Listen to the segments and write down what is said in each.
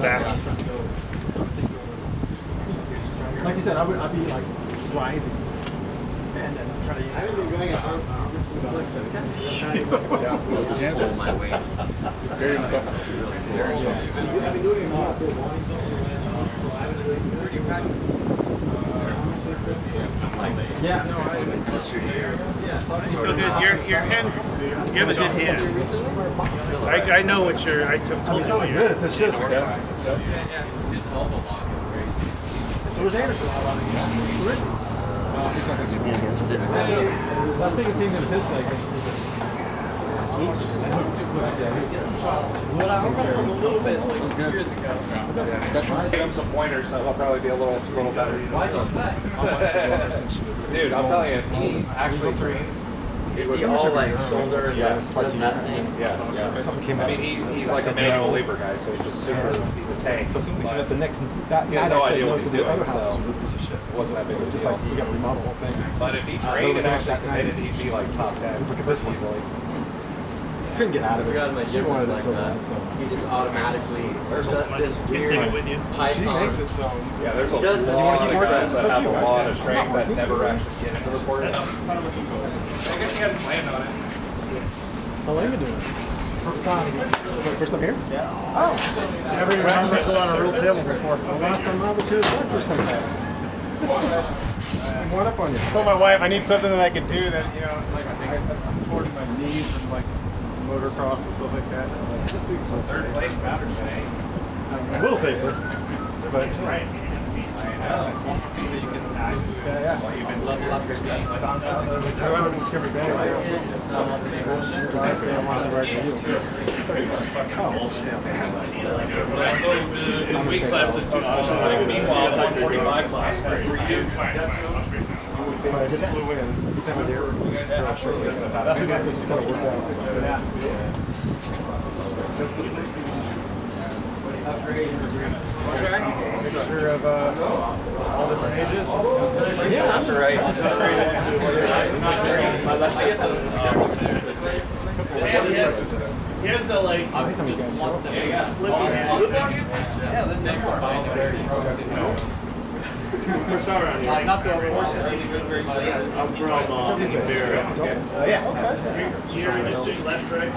back. Like you said, I'd be like rising and then try to. I haven't been going out. Hold my weight. Very tough. I've been doing it more for a while. Where do you practice? Yeah, no, What's your year? You feel good? Your hand, you have a good hand. I know what you're. I told I mean, it's you not what like you're. this. It's just. His elbow lock is crazy. So where's Anderson? Who is he? He's not going to be against it. I was thinking same thing with this guy. Well, I wrestled a little bit like years ago. Give him some pointers, so he'll probably be a little better. Why don't that? Dude, I'm telling you, he actually trained. Is he all like shoulder? Yeah, does that thing? Yeah. Something came I up. mean, he's like a manual labor guy, so he's just super. He's a tank. So something came up the next. That He had night no I said idea no what to he's the doing, other house so was a real piece of shit. It wasn't that big of a Just deal. like we got to remodel the whole thing. But if he trained and actually committed, he'd be like top 10. Look at this one. Easily. Couldn't get out of it. I got in my She gym wanted like it so that. bad. So. He just automatically does this Please take it weird with you. python. She makes it so. Yeah, there's a Does- lot of you wanna keep guys that have a working? lot of strength that never actually get into the sport. I guess he hasn't planned on it. How long have you been doing this? First time. First time here? Yeah. Oh. Never even wrestled on a real table before. The last time I was here was my first time back. I'm one up on you. I told my wife I need something that I can do that, you know, like I'm towards my knees and like motocross and stuff like that. I'm like, this thing's so Third place matters, man. A little safer. But Right. yeah. You can level up your game. I went to Discovery Bay. I was like, I want to work with you. The weight class is too much. Meanwhile, it's 145 class for you. But I just flew in. Same as here. That's what I just got to work out. Sure of all different ages. Yeah, that's right. I guess He has the like. just wants to Slippy hand. It's not the horse. I'm from Bear. Yeah. You're just left, right?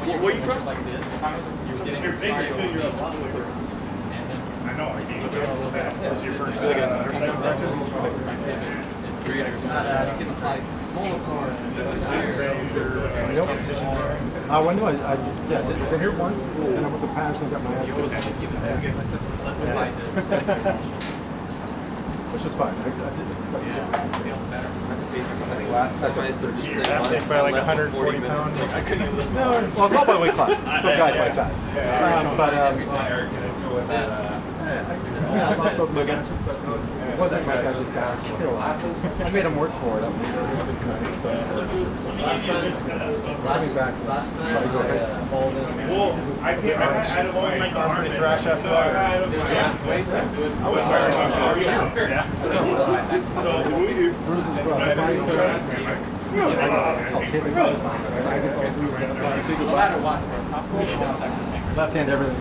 Where are you from? Like this. You're big, you feel you're up. I know, I gave you was your first It's 300%. You can apply small cars. Nope. Well, no, I just, yeah, I've been here once, and I went to Patterson and got my ass kicked. Let's apply this. Which was fine. I did expect it. Feels better. I think last time I surged Take by like 140 pounds. I couldn't even lift. No, well, it's all by weight classes. Still guys my size. Yeah, I lost both my matches, but it wasn't like I just got killed. I made them work for it. I mean, it was nice, but coming back from last try to go ahead and hold it. Well, I had a long night I'm pretty fresh after that. I was tired. Bruises across the biceps. I'll hit it. Side gets all bruised up. No matter what. Left hand, everything.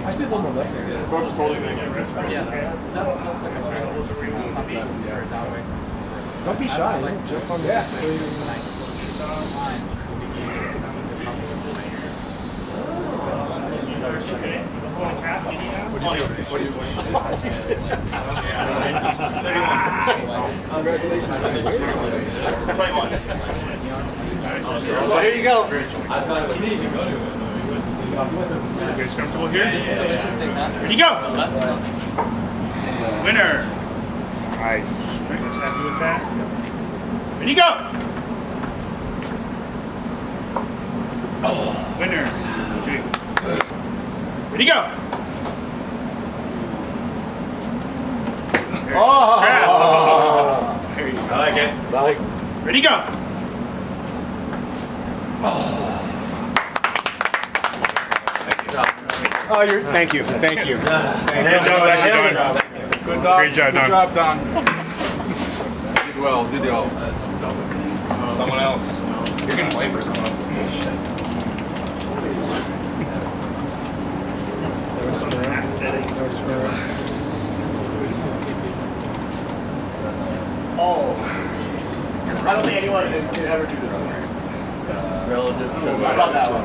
I did a little more left hand. Bro, just holding it again, right? Yeah, that's like a something that that way. Don't be shy. Jump on the sleeves. Well, here you go. You guys comfortable here? This is so interesting. Ready, go! Winner! Nice. You guys happy with that? Ready, go! Oh, winner. Ready, go! Oh! Strap. There you go. I like it. Ready, go! Oh, you're. Thank you. Thank you. Good job, Don. Good job. Great job, Don. Good job, Don. Did well. Did well. Someone else. You're gonna play for someone else's bullshit. I don't think anyone can ever do this. Relative to How about that one?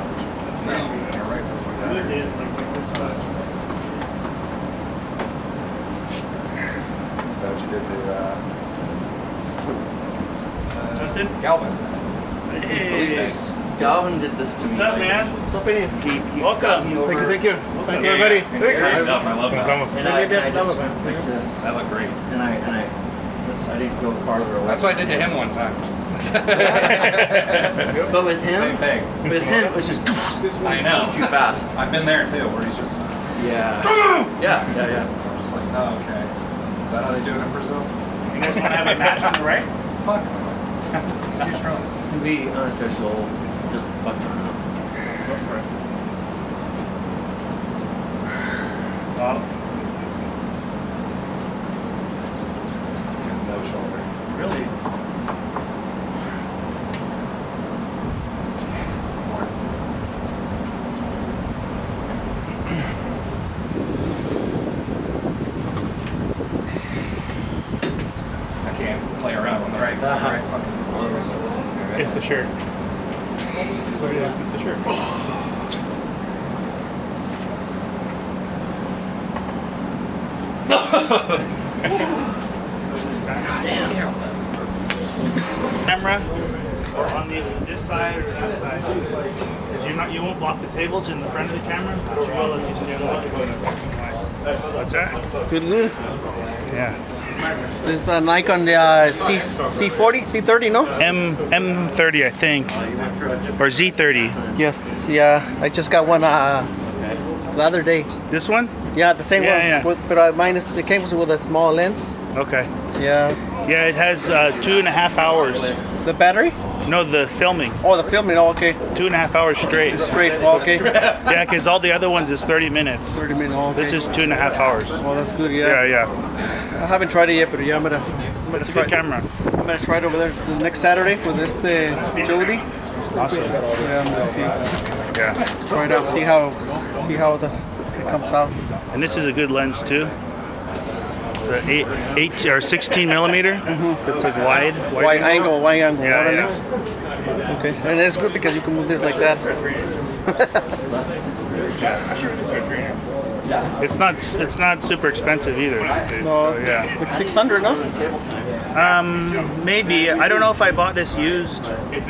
Is that what you did to Nothing? Galvin? Hey. Galvin did this to me. What's up, man? What's up, man? Welcome. Thank you. Thank you, everybody. I love that. And I just like this. That looked great. And I didn't go farther away. That's what I did to him one time. But with him, Same thing. with him, it was just. I know. It's too fast. I've been there too, where he's just. Yeah. Yeah. I'm just like, oh, okay. Is that how they do it in Brazil? You guys want to have a match on the right? Fuck. He's too strong. Can be unofficial, just fucking around. Go for it. Well, No shoulder. really? I can't play around on the right. Fucking. It's the shirt. That's what it is. It's the shirt. Camera, or on this side or that side, because you won't block the tables in the front of the camera, but you will if you stand up. What's that? Good news. Yeah. This is the Nikon C40, C30, no? M30, I think, or Z30. Yes. Yeah, I just got one the other day. This one? Yeah, the same Yeah, one. yeah. But mine is, it came with a small lens. Okay. Yeah. Yeah, it has 2.5 hours. The battery? No, the filming. Oh, the filming. Oh, okay. 2.5 hours straight. Straight. Oh, okay. Yeah, because all the other ones is 30 minutes. 30 minutes. Oh, okay. This is 2.5 hours. Oh, that's good. Yeah, Yeah. yeah. I haven't tried it yet, but yeah, I'm gonna It's a try good camera. I'm gonna try it over there the next Saturday with this Jody. Awesome. Yeah, I'm gonna see. Yeah. Try it out. See how it comes out. And this is a good lens too. The 8 or 16 millimeter. It's like wide. Wide angle. Yeah, What I yeah. mean? Okay, and it's good because you can move this like that. It's not super expensive either. No, So, yeah. like 600, no? Maybe I don't know if I bought this used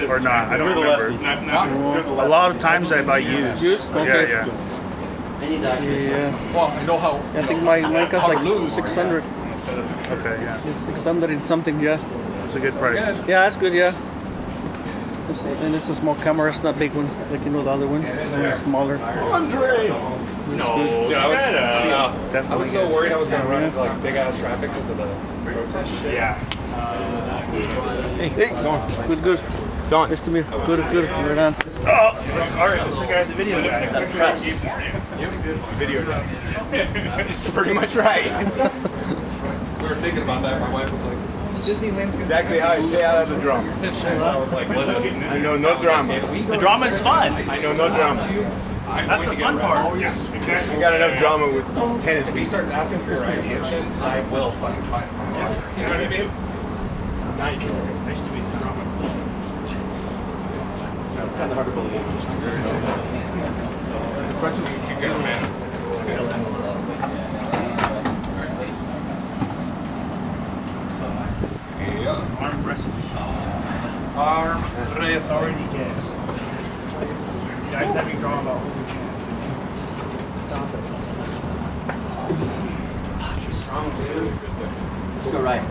or not. I don't remember. A lot of times I buy used. Used? Okay. Yeah, Yeah, Well, I know how. I think mine costs like 600, yeah. Okay, yeah. 600 and something. Yeah, It's a good price. yeah, that's good. Yeah, and it's a small camera. It's not big one like the other ones. It's only smaller. Dude, I was Definitely so good. worried I was gonna run into like big ass traffic because of the protest shit. Yeah. Hey, good, good. Don. Nice to meet you. Good, right on. Oh, all right. That's the guy, the video guy. Video guy. That's pretty much right. We were thinking about that. My wife was like, Disneyland's gonna Exactly how I stay out of the drama. I was like, listen, I know no drama. The drama is fun. I know no drama. That's the fun part. Yeah, I exactly. got enough drama with tennis if he starts asking for your ID and shit, I will fucking find him. You know what I mean? Nice to meet you. Drama. Keep going, man. Arm wrestling. Arm It's already dead. You guys having drama all weekend. Let's go right.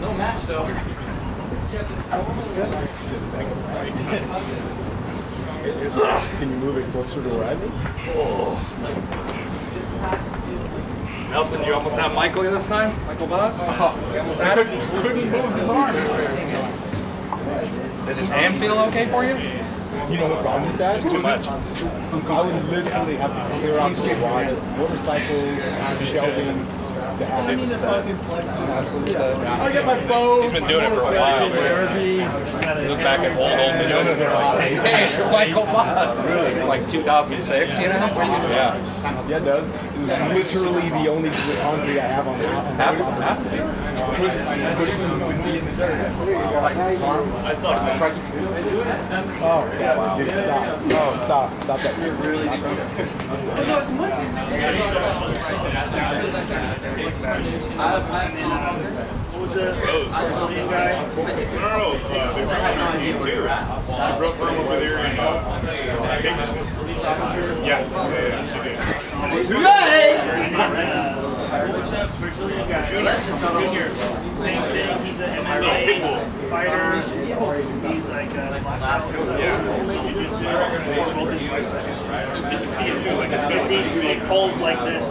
No match though. Can you move it closer to where I'm Nelson, did you almost have Michael this time? Michael Vaz? Oh, you almost had him? Couldn't move his arm. Did his hand feel okay for you? You know the problem with that? It's too much. I would literally have to clear out the garage, motorcycles, shelving, have to have it. Absolute stud. I'll get my bow. He's been doing it for a while. Look back at old videos and they're like, hey, it's Michael Voss. Really? Like 2006, you know? Yeah. Yeah, it does. It's literally the only Andre I have on the house. Has to be. I saw it. Oh, yeah. Dude, stop. Oh, stop that. You're really What was the Brazilian guy? Brazilian guy. Junior. Same thing. He's an MMA fighter. He's like a black belt. Jiu-jitsu. Both his biceps. You can see it too. Like it's good. He pulls like this.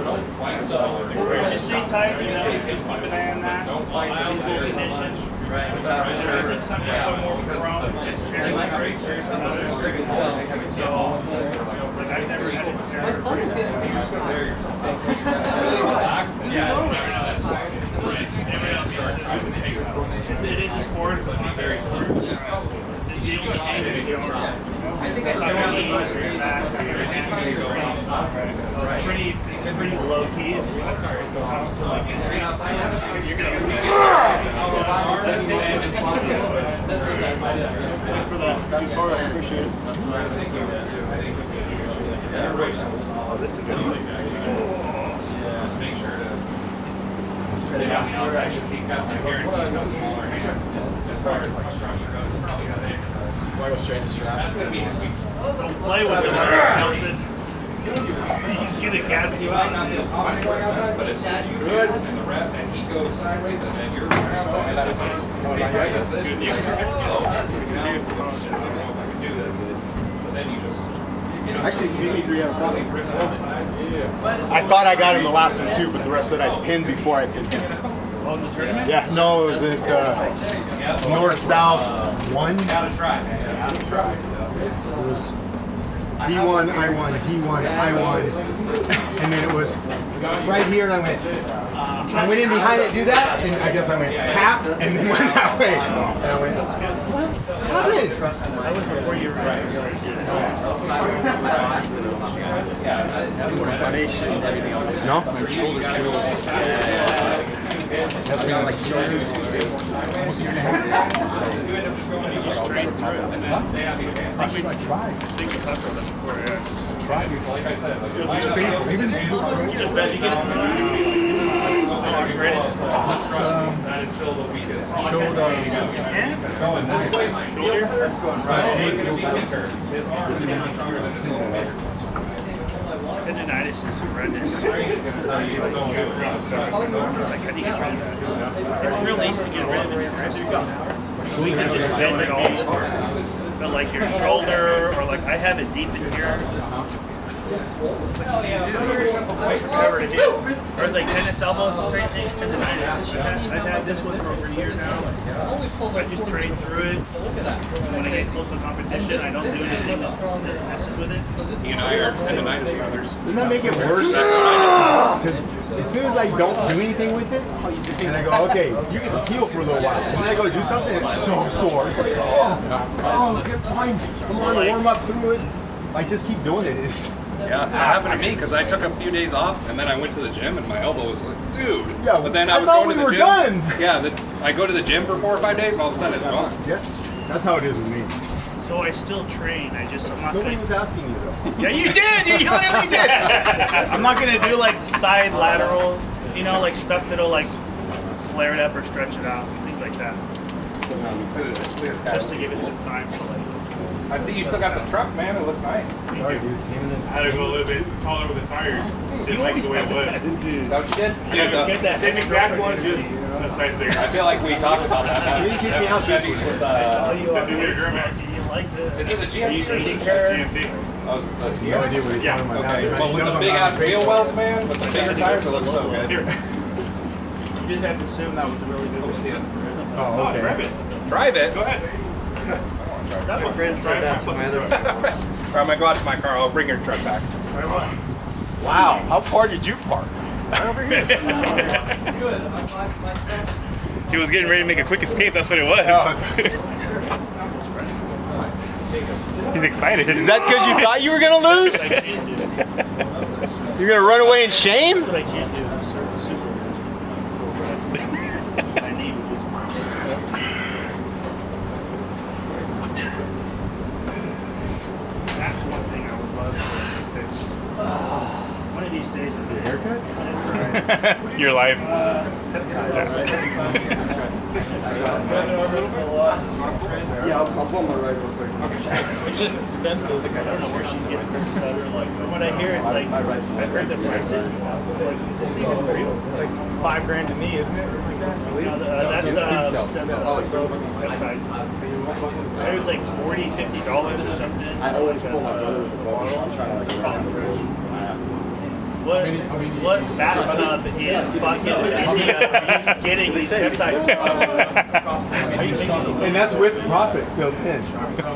Just stay tight, you know, just keep an eye on that. He's full condition. I think some people are more prone to tearing than others. So, like I've never had a tear. It is a sport. It's a very sport. The only thing is your knees or your back or your hand or your brain. It's pretty low key when it comes to like injuries. You're gonna for the too far. I appreciate it. Oh, this is a good one. Make sure to. He's got my guaranteed no smaller hand. As far as like structure goes, probably got it. Why go straight to straps? Don't play with him, Nelson. He's gonna gas you out. I'm going outside, but it's good. And the rep, and he goes sideways, and then you're going outside. That's just good. I don't know if I can do this. But then you just. Actually, he beat me 3 out of 5. I thought I got him the last one too, but the rest of it I pinned before I pinned him. Oh, the tournament? Yeah, no, it was at North-South 1. Gotta try. It was he won, I won, he won, I won. And then it was right here, and I went in behind it, do that, and I guess I went half, and then went that way. And I went, what happened? That was before you were right. No, my shoulder's still. That's been like shoulders almost a year and a half. You just trained through it. And then I tried. think it's tougher than before, yeah. Tried. Like I said, like, It's painful. Even if you do it Just bet you get it through. Greatest. that is still the weakest. showed Going this way, my shoulder. That's going right. His arm is much stronger than his shoulder. Tendinitis is horrendous. It's like, how do you get rid of that? It's real easy to get rid of it. We can just bend it all. But like your shoulder, or like I have it deep in here. Whatever it is. Or like tennis elbows, same things, tendinitis. I've had this one for over a year now. I just train through it. When I get close to competition, I don't do anything that messes with it. You and I are tendinitis brothers. Doesn't that make it worse? Because as soon as I don't do anything with it, and I go, okay, you get to heal for a little while. And then I go do something, it's so sore. It's like, get fine. Come on, warm up through it. I just keep doing it. Yeah, that happened to me because I took a few days off and then I went to the gym and my elbow was like, dude. Yeah, but then I was thought going we to the were gym. done. Yeah, I go to the gym for 4 or 5 days and all of a sudden it's gone. Yeah, that's how it is with me. So I still train. I'm not Nobody gonna. was asking you though. Yeah, you did. You literally did. I'm not gonna do like side lateral, like stuff that'll like flare it up or stretch it out, things like that. Just to give it some time to like. I see you still got the truck, man. It looks nice. Sorry, dude. I had to go a little bit taller with the tires. Didn't like it the way it was. Is that what you did? Get that Same exact one, just a size bigger. I feel like we talked about that. You keep me out this Chevys way. with, That's in your German. Do you like the? is it a GMC or GMC. Oh, No idea what he's talking about. Okay, Now. well, He with knows the I'm big not ass a baseball. wheel wells, man, with the bigger tires, it looks so good. Here. You just have to assume that was a really good one. Oh, okay. Drive it. Go ahead. My friend said that to my other friend. All right, I'm gonna go out to my car. I'll bring your truck back. Wow, how far did you park? Right over here. He was getting ready to make a quick escape. That's what it was. He's excited. Is that because you thought you were gonna lose? You're gonna run away in shame? That's what I can't do. I need That's one thing I would love to fix. One of these days I'll get a haircut. Your life. Yeah, I'll pull my right real quick. It's just expensive. I don't know where she's getting her stutter. Like, from what I hear, it's like, I've heard the prices. Like, is this even real? Like $5,000 a knee, isn't it? At least. That's stem cells. Peptides. It was like $40, $50 or something. I always pull my brother with the ball. I'm trying to What bathtub is fucking India getting these peptides? And that's with profit built in.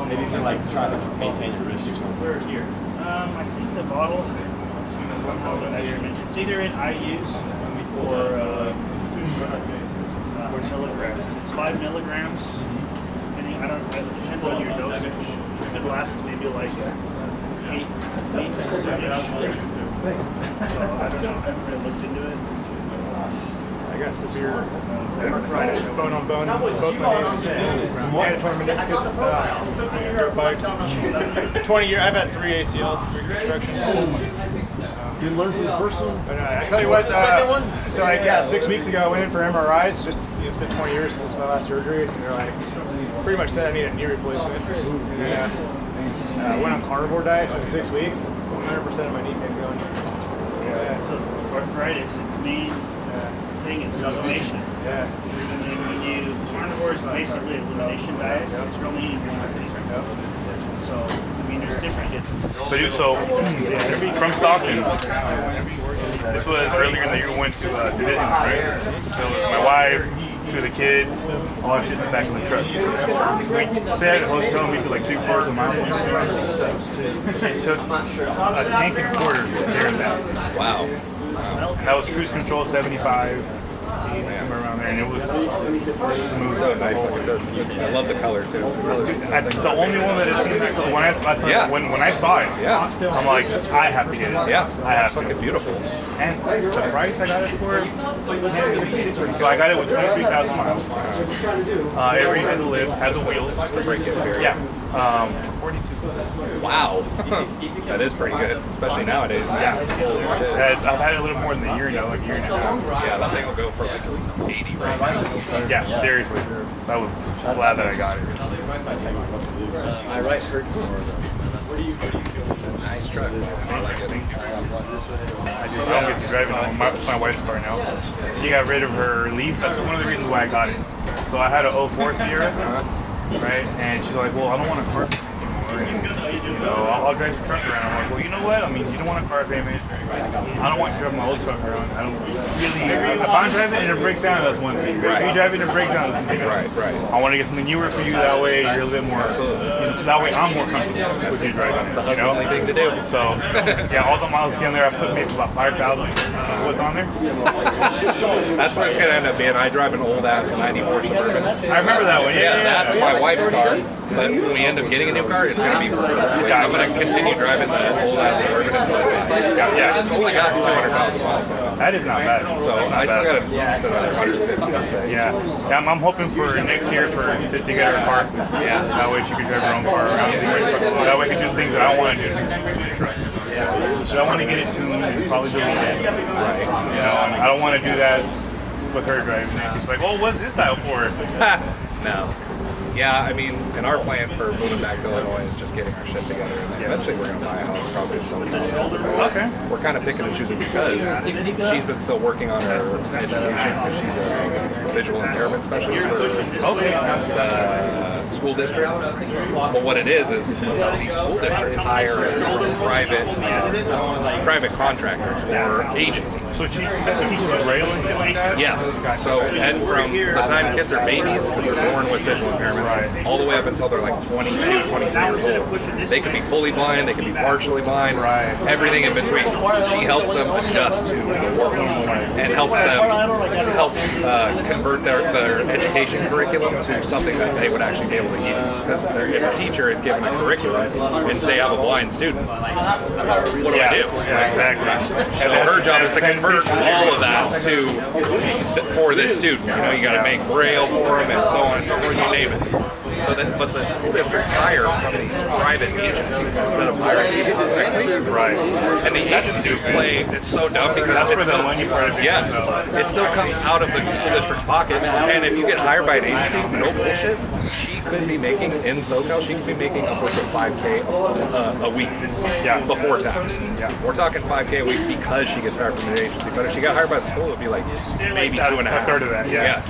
maybe if you like try to maintain your wrist or something. Where here? I think the bottle has the measurement. It's either in IUs or milligrams. It's 5 milligrams. I don't. It depends on your dosage. It could last maybe like 8 minutes. So I don't know. I haven't really looked into it. I got severe arthritis, bone on bone, both my knees, mandatory meniscus, dirt bikes. 20 years. I've had 3 ACL reconstructions. You learned from the first one? But I tell you what, so like 6 weeks ago I went in for MRIs. Just it's been 20 years since my last surgery, and they're like pretty much said I need a knee replacement. And then I went on carnivore diet for 6 weeks. 100% of my knee pain gone. So arthritis, its main thing is elimination. Yeah. And then when you carnivore is basically elimination diet. So it's only eating nothing. So I mean, there's different. But dude, so from Stockton, this was earlier in the year we went to Division, right? So my wife, 2 of the kids, all shit in the back of the truck. We stayed at a hotel maybe like 3/4 of a mile. It took a tank and a quarter to carry that. Wow. And that was cruise control 75, somewhere around there, and it was smooth. So nice. I love the color too. That's the only one that it seemed like when I saw it, I'm like, I have to get it. Yeah, I have to. fucking beautiful. And the price I got it for, so I got it with 23,000 miles. Every head to live, has the wheels. Just to break it here. Yeah. 42. Wow. That is pretty good, especially nowadays. Yeah. I've had it a little more than a year now, like a year and a half. Yeah, that thing will go for like 80 right now. Yeah, seriously. I was glad that I got it. My right hurts more though. What do you feel? Nice truck. I like it. I don't get to drive it. My wife's car now. She got rid of her lease. That's one of the reasons why I got it. So I had a 04 Sierra, right? And she's like, well, I don't want a car payment anymore. You know, I'll drive your truck around. I'm like, well, you know what? I mean, you don't want a car payment. I don't want you to drive my old truck around. I don't really. If I'm driving and it breaks down, that's one thing. If you drive it and it breaks down, that's something else. Right. I want to get something newer for you. That way, you're a little bit more. That way, I'm more comfortable with you driving. That's the only thing to do. So, yeah, all the miles you see on there, I put maybe about 5,000. What's on there? That's what it's going to end up being. I drive an old ass 94 Suburban. I remember that one. Yeah, that's my wife's car. But when we end up getting a new car, it's going to be for her. I'm going to continue driving the old ass Suburban until Yeah, it's only got 200,000 miles. that is not bad. So I still got to boost another 150. Yeah, I'm hoping for next year to get her a car. Yeah. That way she can drive her own car around. That way I can do things that I want to do. So I want to get it tuned and probably do it again. Right. You know, I don't want to do that with her driving. She's like, oh, what's this style for? No. Yeah, I mean, and our plan for moving back to Illinois is just getting our shit together. And eventually we're going to buy a house, probably something. Okay. We're kind of picking and choosing because she's been still working on her education because she's a visual impairment specialist for the school district. But what it is these school districts hire from private contractors or agencies. So she teaches with Braille and shit like that? Yes. So, and from the time kids are babies, because they're born with visual impairments, all the way up until they're like 22, 23 years old. They can be fully blind, they can be partially blind, everything in between. She helps them adjust to the world and helps convert their education curriculum to something that they would actually be able to use. Because if a teacher is given a curriculum and they have a blind student, what do I do? Exactly. So her job is to convert all of that for this student. You know, you got to make Braille for them and so on and so forth. You name it. So that, but the school districts hire from these private agencies instead of hiring people directly. Right. And the agencies play. It's so dumb because that's where the money part of it. Yes, it still comes out of the school district's pocket. And if you get hired by an agency, no bullshit, she could be making in SoCal. She could be making upwards of $5K a week. Yeah. Before tax. Yeah. We're talking $5K a week because she gets hired from an agency. But if she got hired by the school, it would be like maybe 2.5. A third of that. Yeah. Yes.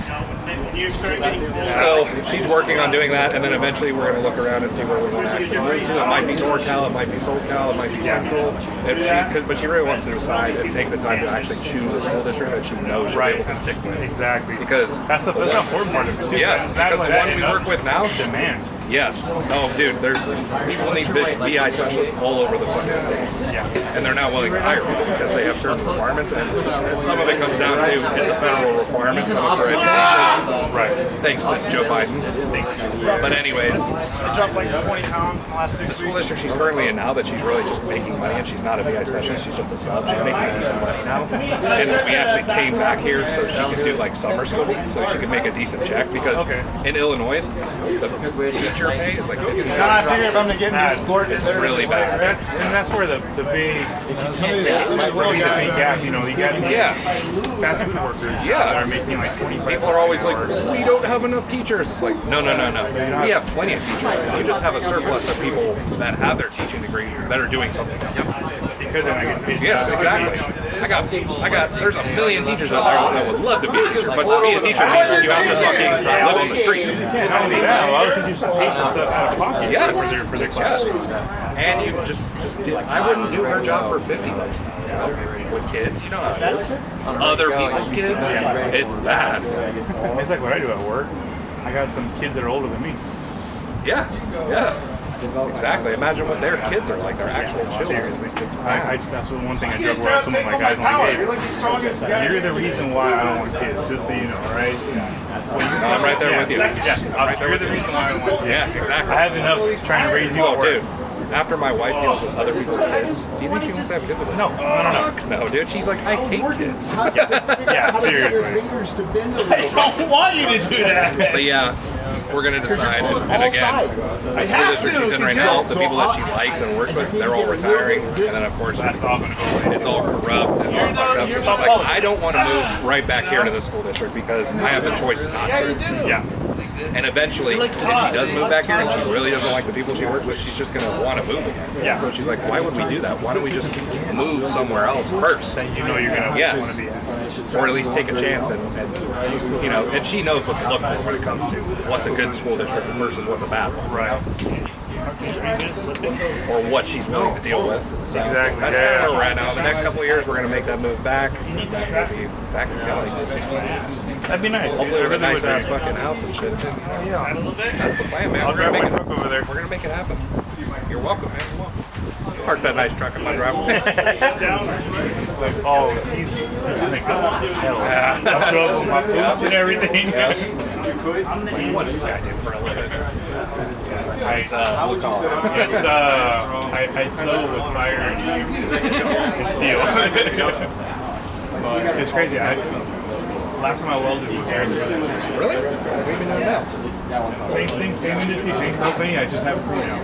So she's working on doing that, and then eventually we're going to look around and see where we want to actually move to. It might be NorCal, it might be SoCal, it might be Central. But she really wants to decide and take the time to actually choose a school district that she knows she'll be able to stick with. Exactly. Because that's the important part of it too. Yes, because the one we work with now, demand. Yes. Oh, dude, there's people need VI specialists all over the fucking state. Yeah. And they're not willing to hire people because they have certain requirements, and some of it comes down to it's a federal requirement, some of it for education. Right. Thanks to Joe Biden. Thanks. But anyways, I dropped like 20 pounds in the last 6 the weeks. school district she's currently in now that she's really just making money, and she's not a VI specialist, she's just a sub. She's making decent money now. And we actually came back here so she could do like summer school, so she could make a decent check because in Illinois, the teacher pay is like I figure if I'm going to get into sport, it's really bad. That's where the big gap, you know, you got fast food workers that are making like 25. People are always like, we don't have enough teachers. It's like, no. We have plenty of teachers. We just have a surplus of people that have their teaching degree that are doing something else. Because they're not getting paid. Yes, exactly. There's a million teachers out there that would love to be a teacher, but to be a teacher means you have to fucking live on the street. Yeah, not only that, a lot of teachers pay for stuff out of pocket for their class. And you just did. I wouldn't do her job for $50 an hour. With kids, you know how it is. Other people's kids, it's bad. It's like what I do at work. I got some kids that are older than me. Yeah. Exactly. Imagine what their kids are like. Their actual children. That's one thing I joke around some of my guys on the you're the reason why I don't want kids, just so you know, right? I'm right there with you. You're the reason why I don't want kids. Yeah, exactly. I have enough trying to raise you. Oh, dude. After my wife deals with other people's kids, do you think she wants to have kids with them? No, dude. She's like, I hate kids. Yeah, seriously. I don't want you to do that. But yeah, we're going to decide. And again, the school district she's in right now, the people that she likes and works with, they're all retiring. And then, of course, it's all corrupt and all fucked up. So she's like, I don't want to move right back here to the school district because I have the choice not to. Yeah. And eventually, if she does move back here and she really doesn't like the people she works with, she's just going to want to move again. Yeah. So she's like, why would we do that? Why don't we just move somewhere else first? Then you know you're going to want to be at. Or at least take a chance and you know, and she knows what to look for when it comes to what's a good school district versus what's a bad one. Right. Or what she's willing to deal with. So Exactly. That's kind of where we're at now. The next couple of years, we're going to make that move back. We'll be back in Cali. That'd be nice. Hopefully with a nice ass fucking house and shit. That's the plan, man. I'll drive my truck over there. We're going to make it happen. You're welcome, man. You're welcome. Park that nice truck in my driveway. Like, oh, he's like, hell. I'll show up with my boots and everything. Like, what does this guy do for a living? I sew with fire and steel. But it's crazy. Last time I welded was Aaron. Really? What have you been doing now? Same thing, same industry, same company. I just have it free now.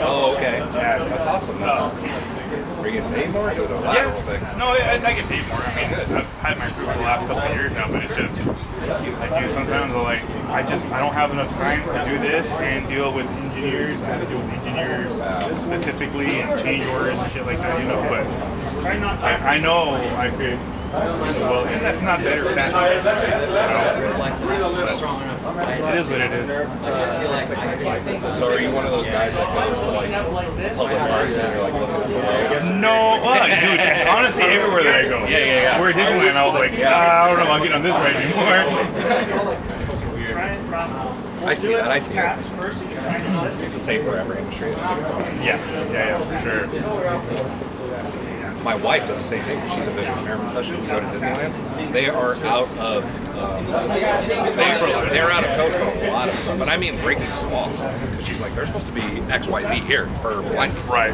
Oh, okay. Yeah, That's awesome. Are you getting paid more or is it a lateral thing? No, I get paid more. I mean, I've had my crew for the last couple of years now, but it's just, I do sometimes I don't have enough time to do this and deal with engineers. I have to deal with engineers specifically and change orders and shit like that, you know, but I know I could Well, that's not better than that. It is what it is. So are you one of those guys that goes to like public parks and you're like looking at the world? No, dude, honestly, everywhere that I go. Yeah. We're at Disneyland, I was like, I don't know if I'm getting on this right anymore. I see that. It's the same for every industry. Yeah, for sure. My wife does the same thing. She's a visionary, especially when we go to Disneyland. They are out of they're out of code for a lot of stuff, and I mean breaking the walls. Because she's like, there's supposed to be XYZ here for blank. Right.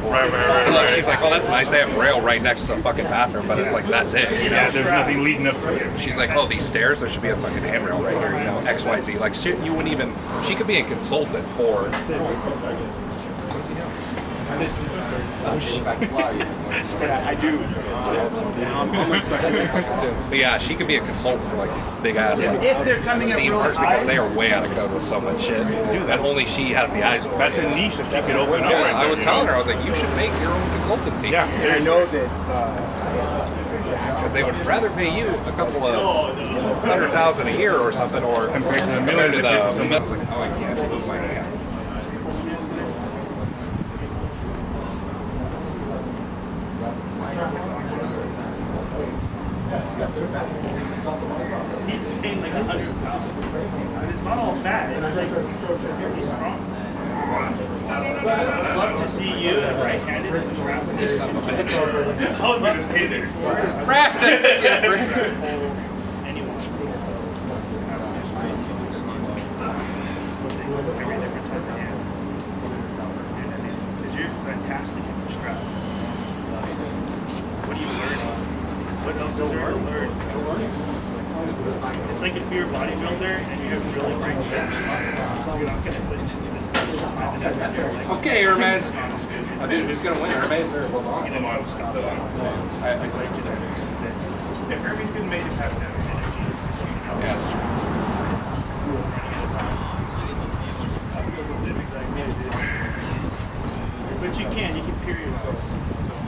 She's like, oh, that's nice. They have rail right next to the fucking bathroom, but it's like that's it. You know? Yeah, there's nothing leading up to it. She's like, oh, these stairs, there should be a fucking handrail right here. You know, XYZ. Like shit, you wouldn't even. She could be a consultant for. I do. But yeah, she could be a consultant for like these big ass If they're coming up theme real parks high, because they are way out of code with so much shit. Dude, that only she has the eyes for. That's a niche that she could open up. Yeah, Right I there, was you telling know? her, I was like, you should make your own consultancy. Yeah, And I know that Because they would rather pay you a couple of $100,000 a year or something, or Compared to the millions of people. I was like, oh, I can't move my hand. He's paying like 100,000. And it's not all fat. It's like very strong. I'd love to see you right-handed in the strap position. I was going to stay there. Practice! Anyone. Every different type of hand. Because you're fantastic in the strap. What are you learning? What else is there to learn? It's like if you're a bodybuilder and you have really great bench, you're not going to put this like, Okay, Hermes. Oh, dude, who's going to win? Hermes or Livermore? you know, most stuff. If Hermes couldn't make it past that, energy is something else. Yeah. But you can period. so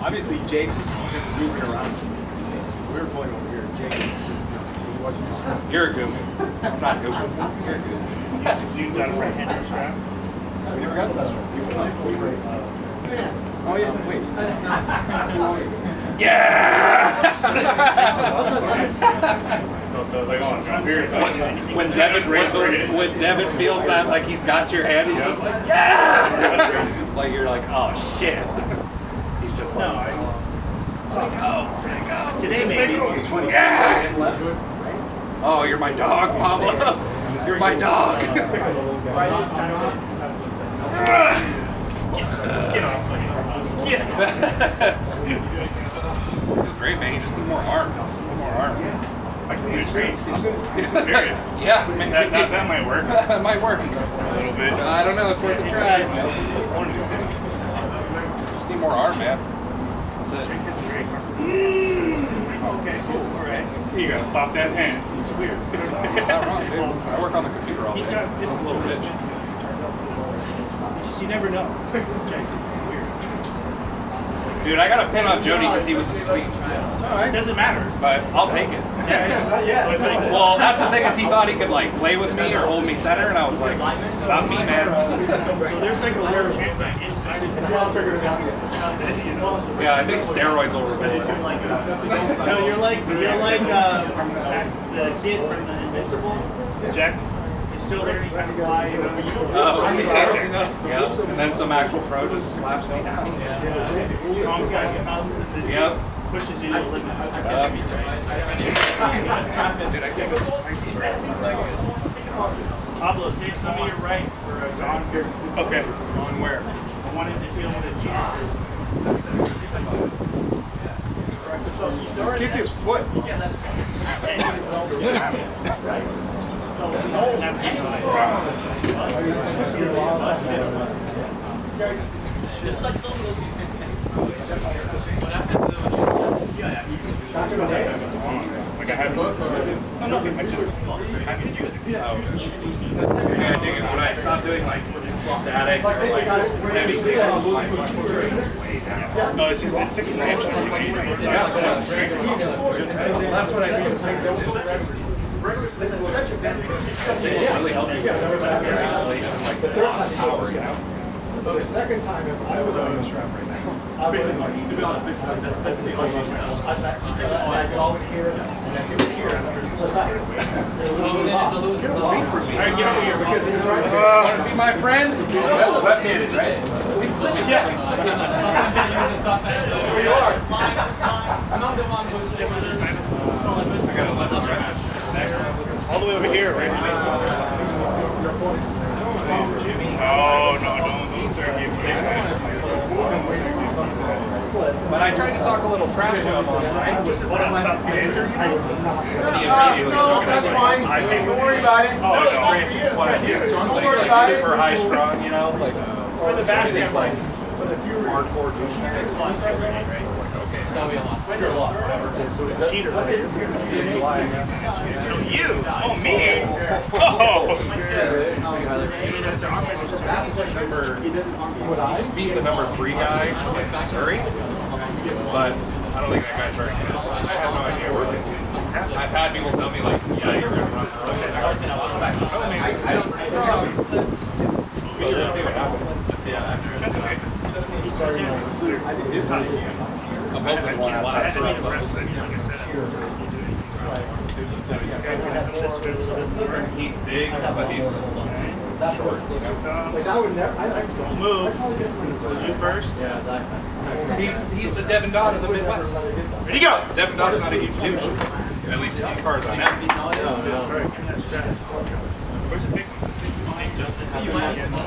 obviously Jake was just goofing around. We were pulling over here. Jake he wasn't just. You're a goof. I'm not goofy. You're a goof. You got a right-handed strap. We never got to that one. Oh yeah, wait. When Devin feels that like he's got your hand, he's just like, yeah! Like you're like, oh shit. He's just like, psycho. Today maybe. It's funny. Yeah! Oh, you're my dog, Pablo. You're my dog. Get off. Great, man. You just need more arm. More arm. Yeah, That might work. That might work. A little bit. I don't know. It's worth a try. Just need more arm, man. That's it. Okay, cool. All right. You got a soft ass hand. It's weird. Not wrong, dude. I work on the computer all day. He's got a little bitch. You never know. It's weird. Dude, I got a pin on Jody because he was asleep. It doesn't matter. But I'll take it. Yeah. It's like, Well, that's the thing is he thought he could like play with me or hold me center, and I was like, not me, man. so there's like a little champion inside of the Yeah, I think steroids overrated. No, you're like the kid from the Invincible. Jack is still there. He kind of fly. Oh, yeah. And then some actual pro just slaps me down. Wrong guy comes and Yep. pushes you to the limit. Pablo, save some of your right for a Don here. Okay. Going where? I wanted to be able to cheat. Just kick his foot. Like I have. Yeah, dude, when I stopped doing like static or like heavy singles, No, it's just it's 6 grams. That's what I mean. It's really helping you with that isolation, like the power, you know? The second time I was on the strap right now. I was like, to be honest, that's the only I could always hear it, and then he would hear it. It's a loser. All right, get over here because he's right there. Want to be my friend? Left-handed, right? Yeah. That's where you are. I'm not the one who's different. I got a left match. All the way over here, right? Oh, no, sir. But I tried to talk a little trash to him online. No, that's fine. Don't worry about it. Oh, no. Don't worry about it. Super high strung, you know? Like, For the back, it's like hardcore douchebags. cheater. You? Oh, me? Oh! He's beat the number 3 guy in Missouri, but I don't think that guy's very good. I have no idea where I've had people tell me, like, yeah, you're going to run something. I don't know. Let's see what happens. That's okay. I'm hoping one last run. He's big, but he's short. Move. You first. He's the Devin Dodd of the Midwest. Ready, go! Devin Dodd's not a huge douche. At least as far as I know. Where's the big one?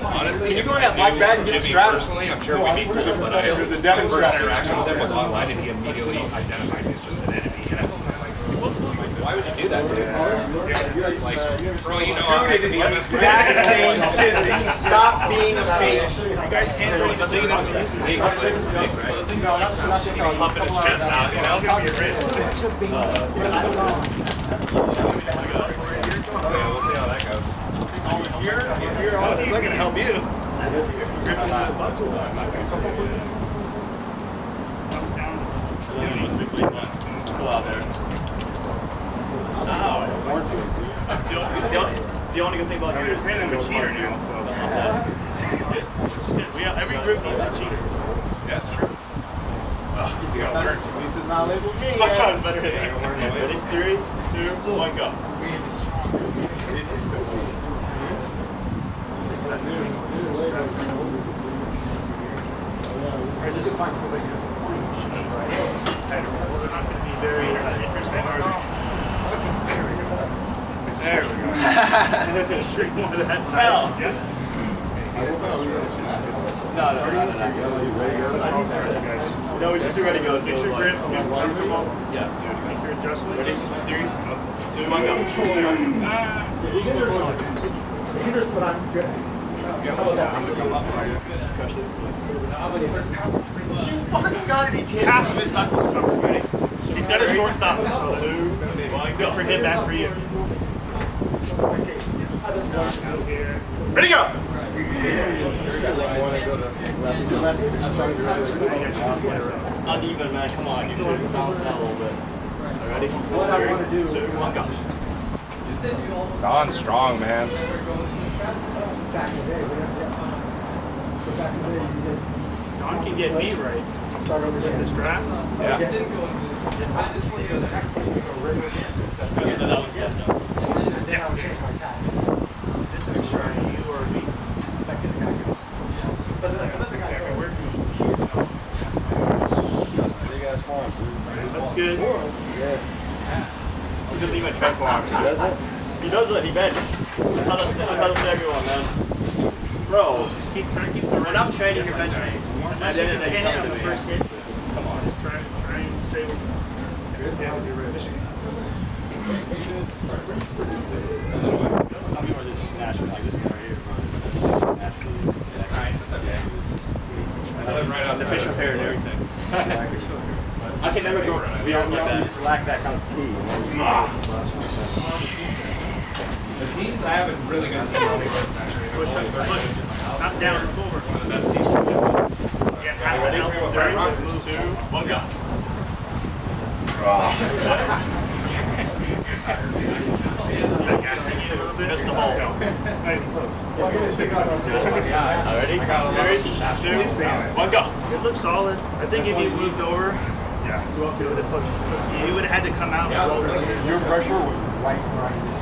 Honestly, Can you go in that black bag and get the Jimmy strap? personally, I'm sure we'd be cool, but There's a Devin first strap. interaction with him was online, and he immediately identified me as just an enemy. And I'm like, why would you do that, dude? Like, bro, you know I'm making the Exact same physics. Stop being a fake. You guys can't really just leave it. pumping his chest out, you know? Give me your wrist. Yeah, we'll see how that goes. It's not gonna help you. Thumbs down. It's cool out there. The only good thing about you is I'm a cheater now, so it's good. Every group needs a cheater. Yeah, it's true. You gotta learn. This is not labeled me. My shot is better than you. Ready? 3, 2, 1, go. This is good. Or just find something else. They're not going to be very interesting, are they? There we go. I'm going to shrink more of that time. No, we just do ready to go. Get your grip, get comfortable. Yeah. Make your adjustment. Ready? 3, 2, 1, go. The hinders, but I'm good. How about that? You fucking got it, kid. Half of his knuckles covered. Ready? He's got a short thumb, so 2, 1, go for him, bad for you. Ready, go! Uneven, man. Come on. You can bounce that a little bit. Ready? What I want to do. 2, 1, go. Don's strong, man. Back in the day, back in the day, you did. Don can get me right. Start over With the here. strap. Yeah. This is trying you or me. That's good. He doesn't even check box. He does it. He bench. I tell this to everyone, man. Bro, just keep trying to keep the run. I'm training your bench range. Unless you can hit it on the first hit. Come on. Just try and stay with it. Yeah, with your wrist. Some people are just natural, like this guy right here. It's nice, it's okay. I live right on The fish hair and everything. I can never go beyond like that. just lack that kind of tea. The teams, I have a really good team. Push up, push. Not down, forward. One of the best teams. Yeah. half an elbow, 3, 2, 1, go. Missed the ball. Nice and close. Ready? 3, 2, 1, go. It looks solid. I think if you moved over, you would have had to come out and roll. Your pressure was right.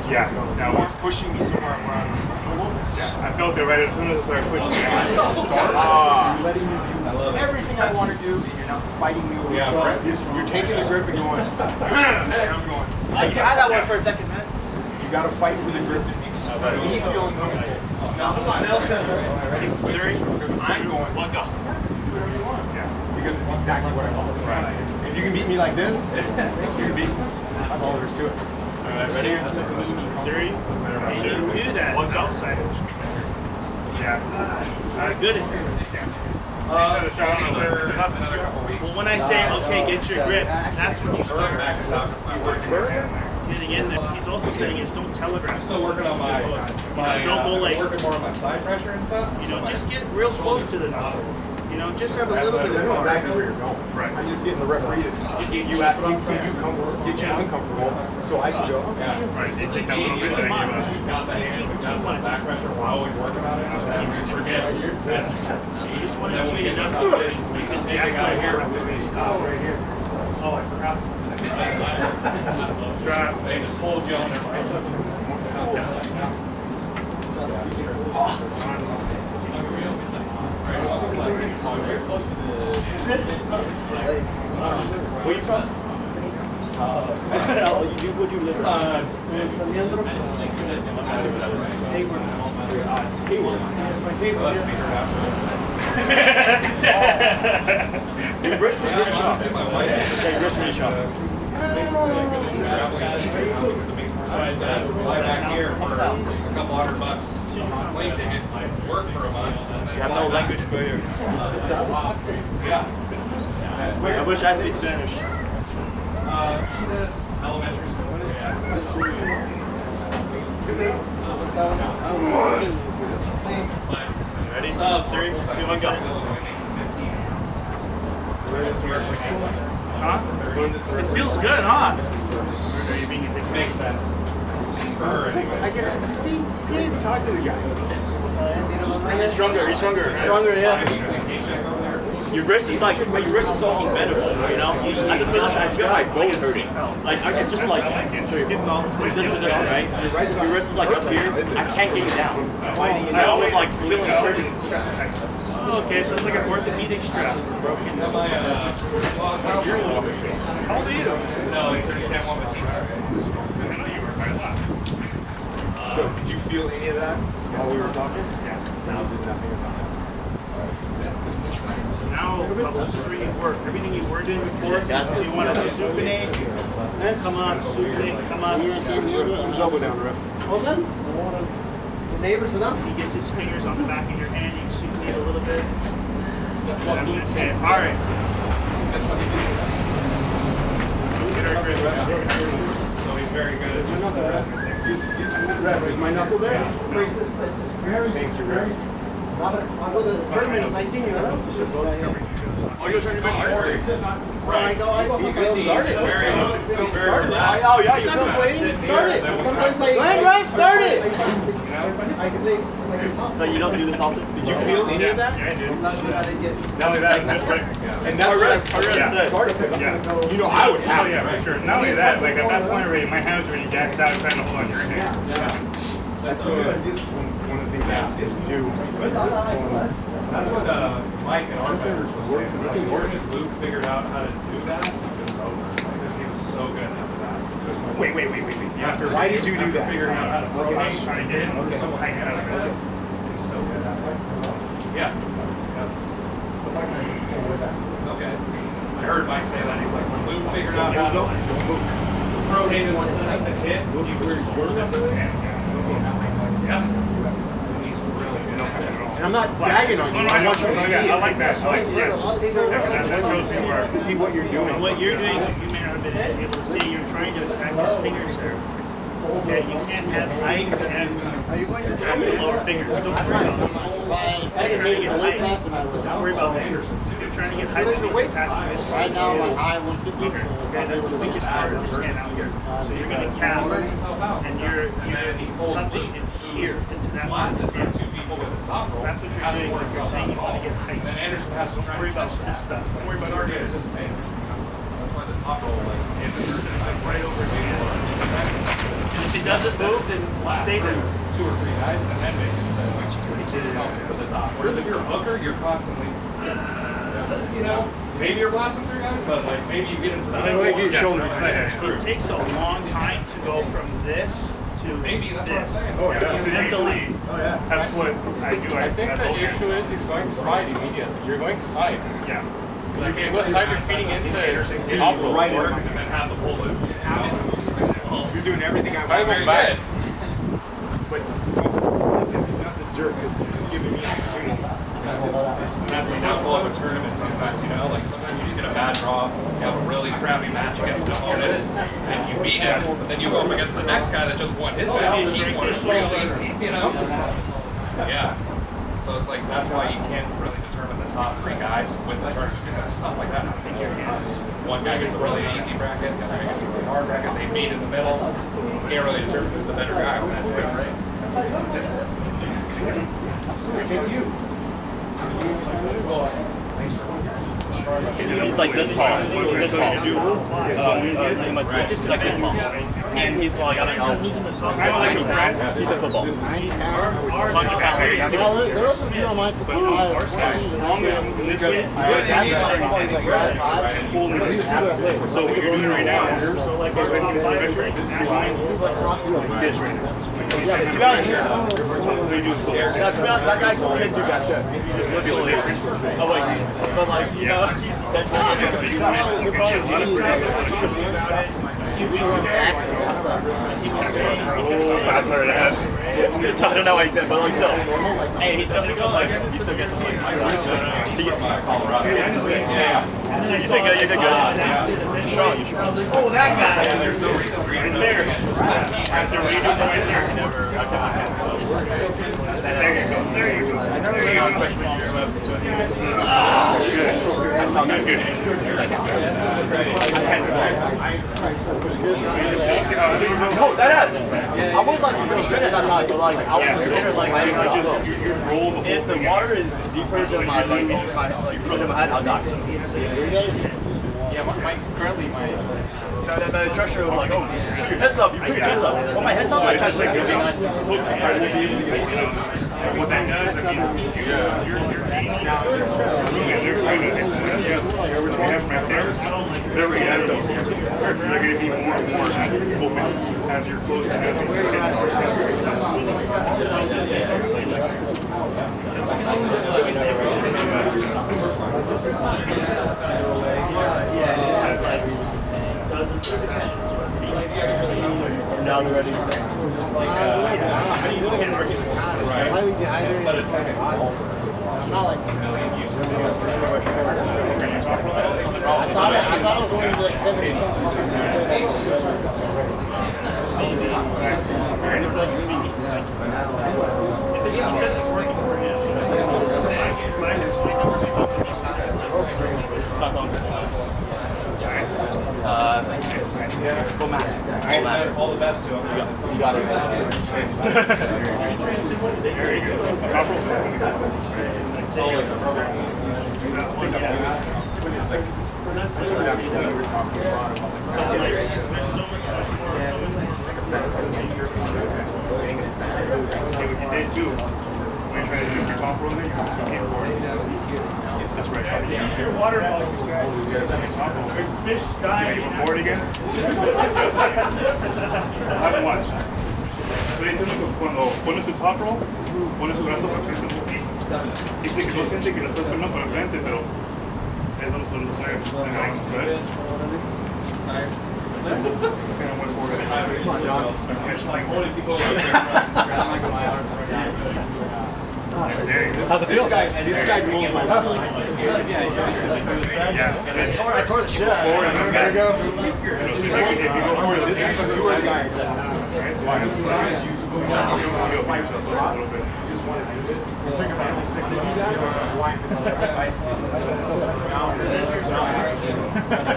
Yeah, that You was. weren't pushing me somewhere where I was uncomfortable. Yeah, I felt it right as soon as I started pushing. You're letting me do everything I want to do, and you're not fighting me over the shoulder. You're taking the grip and going. I'm going. I had that one for a second, man. You got to fight for the grip that makes me feel uncomfortable. Now, come on, Nelson. Ready? 3, I'm going. 1, go. Because it's exactly what I want. Right. If you can beat me like this, you can beat me. That's all there is to it. Alright, ready? 3, 2, do that. Outside. Yeah. Good. Well, when I say, okay, get your grip, that's when you start getting in there. He's also saying is don't telegraph. Still working on my don't go like, working more on my side pressure and stuff. just get real close to the knot. Just have a little bit I of know exactly where you're going. Right. I'm just getting the referee to get you uncomfortable, so I can go. Okay. Right, they take that little bit that I give us. Got the hand too much back pressure. We're always working on it. And we forget. You just want to cheat enough. You can take it out here. Right here. Oh, I forgot. Strap. They just hold you on their Where you from? Would you live? San Leandro? Your wrist is really sharp. Yeah, your wrist is really sharp. Fly back here for a couple $100. Plane ticket. Work for a month. You have no language barriers. Yeah. I wish I speak Spanish. She does elementary school. Ready? 3, 2, 1, go. Huh? It feels good, huh? Makes sense. I get it. See, you didn't talk to the guy. He's stronger, Stronger, yeah. Your wrist is so unbendable, At this position, I feel like both hurting. Like, I can just like, this position, right? Your wrist is like up here, I can't get it down. I always like feeling hurting. Oh, okay, so it's like an orthopedic strap for broken. How old are you? No, it's 37 one with So, did you feel any of that while we were talking? Yeah. Sounded nothing about it. So now, this is where you work. Everything you were doing before, so you want to supinate. Come on, supinate, come on. Put his elbow down, ref. Hold on. The neighbors are them? He gets his fingers on the back of your hand, you supinate a little bit. And I'm going to say, all right. Get our grip. So he's very good at just Is my knuckle there? It's very. The tournament, I seen you, right? It's just Oh, you're turning back. I go Very oh yeah, you start it. Sometimes start it. I can think like it's tough. But you don't do this often. Did you feel any of that? Yeah, I did. Not Not only that, just like, And that's what I started because I was oh happy. yeah, for sure. Not only that, like at that point already, my hands were already gassed out trying to hold on to your hand. That's one of the things I didn't do. That's what Mike and our members were saying. As soon as Luke figured out how to do that, it was over. He was so good after that. Wait. Why did you do that? Figuring out how to rotate, Trying to get him so high out of it. he was so good at it. Yeah. Okay. I heard Mike say that. He's like, when Luke figured out how to rotate it instead of the hit, he was yeah. He's really good at it. And I'm not bagging on you. I want you to see it. I like that. I like that. That shows me where. See what you're doing. And what you're doing, you may not have been able to see, you're trying to attack his fingers there. Okay, you can't have height and attack the lower fingers. Don't worry about it. Don't worry about that. trying to get height, that means attacking this part. Right now I'm on high 150. Okay, that's the weakest part of this hand out here. So you're going to cap, and you're pumping in here into that part of his hand. That's what you're doing if you're saying you want to get height. Don't worry about this stuff. Don't worry about our guys. That's why the top roll, like, Right over his hand. And if it doesn't move, then stay there. 2 or 3 guys, and then make it to the top. Whereas if you're a hooker, you're constantly, maybe you're blasting 3 guys, but like maybe you get into the It takes a long time to go from this to maybe that's what I'm this. saying. Oh, yeah. Mentally. Oh, yeah. That's what I do. I think the issue is he's going side immediately. You're going side. Yeah. If you go side, you're feeding into the top roll. Right in. And then have the pull loop. You're doing everything I Side want. go back. But not the jerk. It's giving me opportunity. That's the downfall of a tournament sometimes, like sometimes you just get a bad draw, you have a really crappy match against an opponent, and you beat him, then you go up against the next guy that just won his match, and he won it real easy, Yeah. So it's like, that's why you can't really determine the top 3 guys with the tournament, because stuff like that. I think one guy gets a really easy bracket, the other guy gets a really hard bracket, they meet in the middle, you can't really determine who's the better guy on that day, right? Thank you. He's like this tall. This tall. He must be just like this tall. And he's like, I don't know. He's a football. There was some people on mine for 5 seasons. So what you're doing right now, so like this line, Yeah, to be honest, that guy can't do that shit. Oh, wait. But like, that's I don't know what he said, but like still. Hey, he still gets some like, he still gets some like. You did good, you did good. Strong, you strong. Oh, that guy. Yeah, there's no reason for you to There. After reading right there, There you go. There you go. I never really on freshman year. No, that ass. I was like really good at that time, but like I was better like my if the water is deeper than my like than my head, I'll die. Yeah, currently my The instructor was like, oh, put your heads up, you put your heads up. When my head's up, my chest like, would be nice. what that does, I mean, whatever he has to, they're going to be more and more open as you're close to Now they're ready. Highly dehydrated. But it's not like. I thought it was only like 70 something. It's like all the best to him. You got it. There you go. Day 2. When you're trying to shoot your top roll there, you can keep forward. That's right. Use your water bottles, guys. Fish diving. Board again. Have them watch. So dice cuando pones tu top roll, pones tu brazo para frente un poquito. Dice que no siente que lo estás poniendo para frente, pero eso no solo sabe. It's like holding people. How's it feel? This guy pulls my muscle. Yeah. I tore the shit out of it. There you go. Just just want to do this. It's like about every 6 months. That's why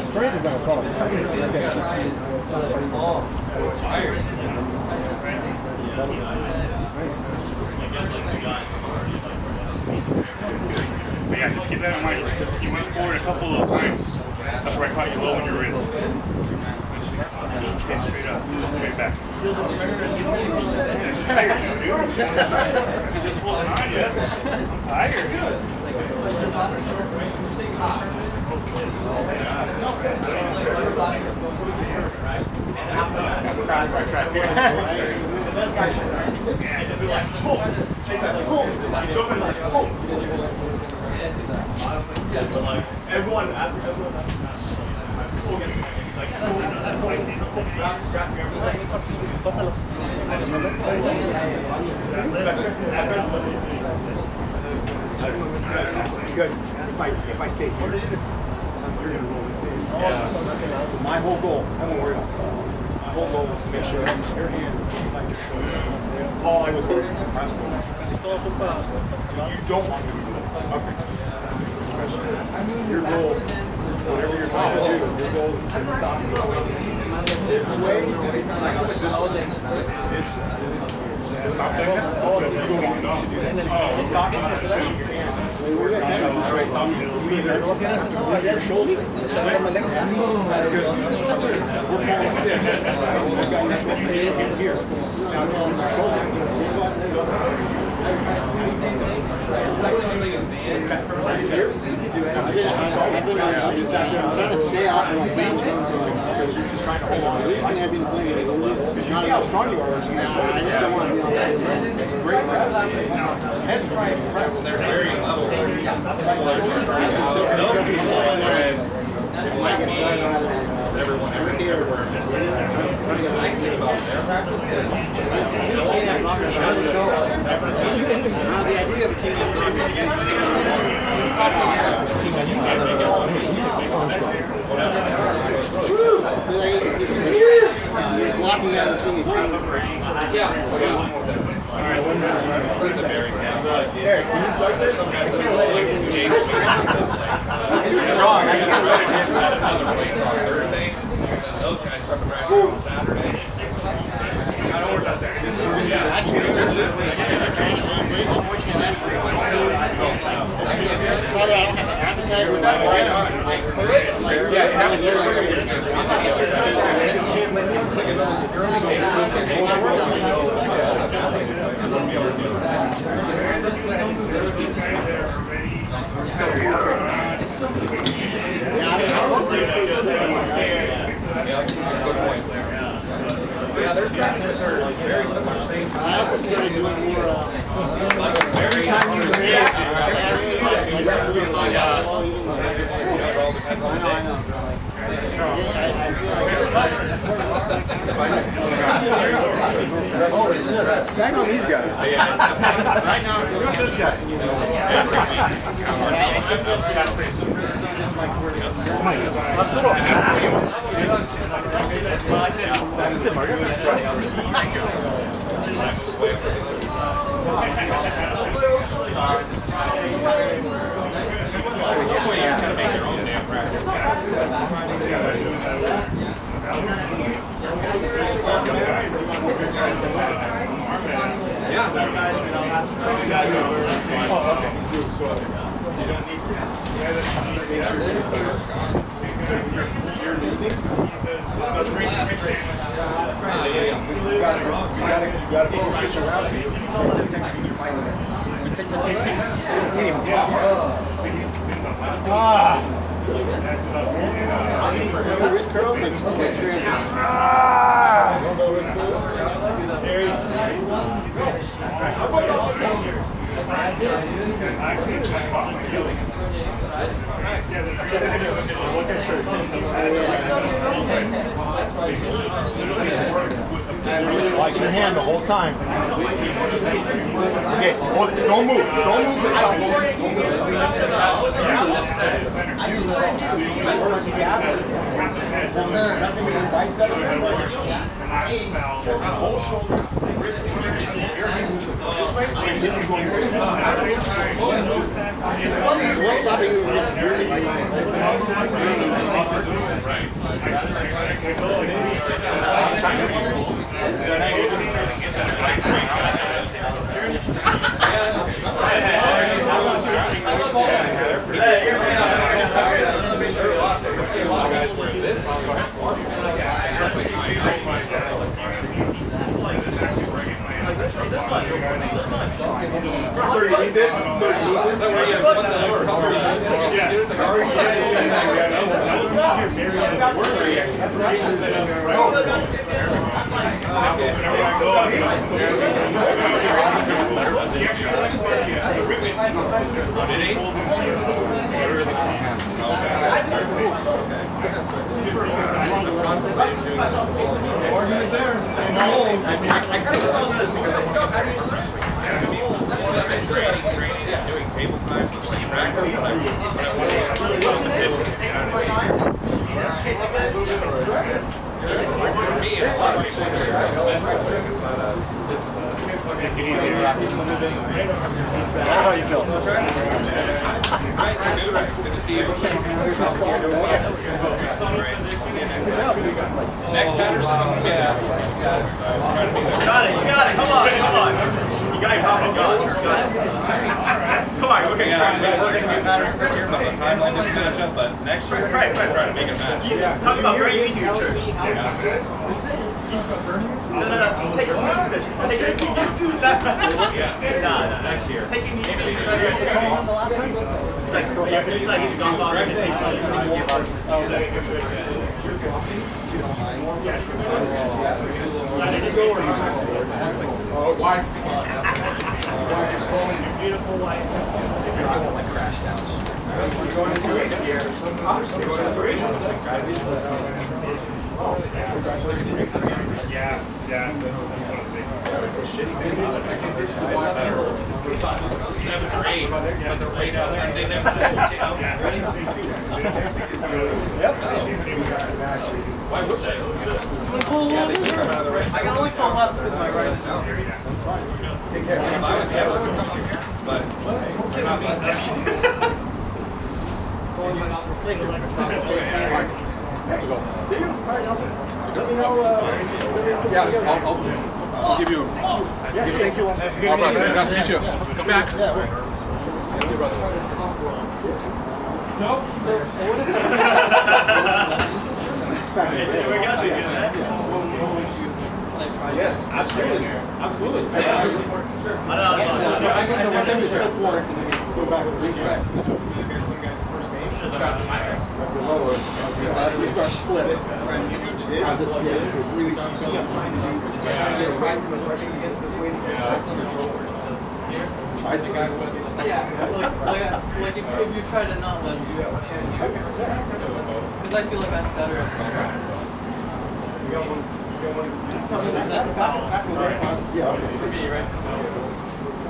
Strength is not a problem. But yeah, just keep that in mind. You went forward a couple of times. That's where I caught you low on your wrist. Hit straight up, straight back. Tired, dude. Just holding on, yeah. I'm tired. Everyone. Because if I stay here, you're gonna roll the same. So my whole goal, I won't worry about it. My whole goal was to make sure your hand inside your shoulder. All I was worried about press pull. So you don't want me to do this. Okay. Your goal, whatever you're trying to do, your goal is to stop me this way, like this way. Stop doing that? You don't want me to do that. Stop pushing your hand. Your shoulder. We're pulling this. We've got your shoulder here. Now your shoulder. You're just trying to hold on. Because you see how strong you are. I just don't want to be on that. It's a great press. They're very level. Everyone everywhere. I think about their practice. The idea of a team you're blocking out the thing. Yeah. That's a very good idea. Can you start this? He's too strong. I can't let it get Another race on Thursday. Those guys start to practice on Saturday. I don't worry about that. Just Yeah, there's practices that are very similar. I also started doing more. Every time you Bang on these guys. Right now, it's Look at this guy. That's it, Marcus. You gotta focus around you. Protecting your bicep. You can't even talk. the wrist curls and straight. Watch your hand the whole time. Okay, hold it. Don't move. Don't move the stop. Nothing in your bicep. His whole shoulder, wrist, everything moved this way, and this is going this way. So what's stopping you from just really So you need this? Argument there. Doing table time for steam practice, but it wasn't competition. For me, it's a lot of people it's not a How do you feel? Good to see you. Next Patterson, I'm going to get out. Got it, come on. You got your pop on God. Come on, okay. Yeah, we're going to be Patterson this year, but the timeline didn't match up. But next year, we're going to try to make it match. He's talking about very easy to church. No, take him to Nah, next year. Take him to He's like he's gone off and takes money. Beautiful wife. Yeah. It's a shitty thing about it. We're talking 7 or 8, but they're right out there and they never Why would they? I can only pull left because my right is down. Take care. If I was the other but they're not being Let me know. I'll give you. Thank you. All right, nice to meet you. Come back. Yes, absolutely. Absolutely. I don't know. Go back with reset. We start to slip. This is really too Yeah, like if you try to not let me do that, because I feel like I'm better at something that's back in the day. Yeah, okay. for me, right?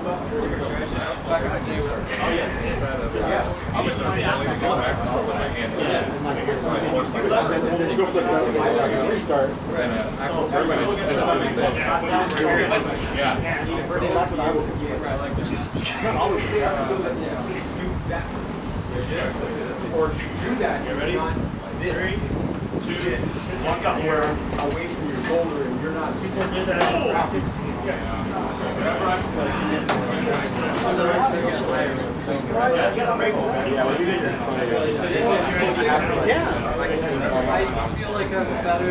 Back in the day. Oh, yes. Then go flip it over and restart. That's what I would do. Not always successful. Or if you do that, it's not this. It's one got where away from your shoulder and you're not. People did that in practice. I feel like I'm better.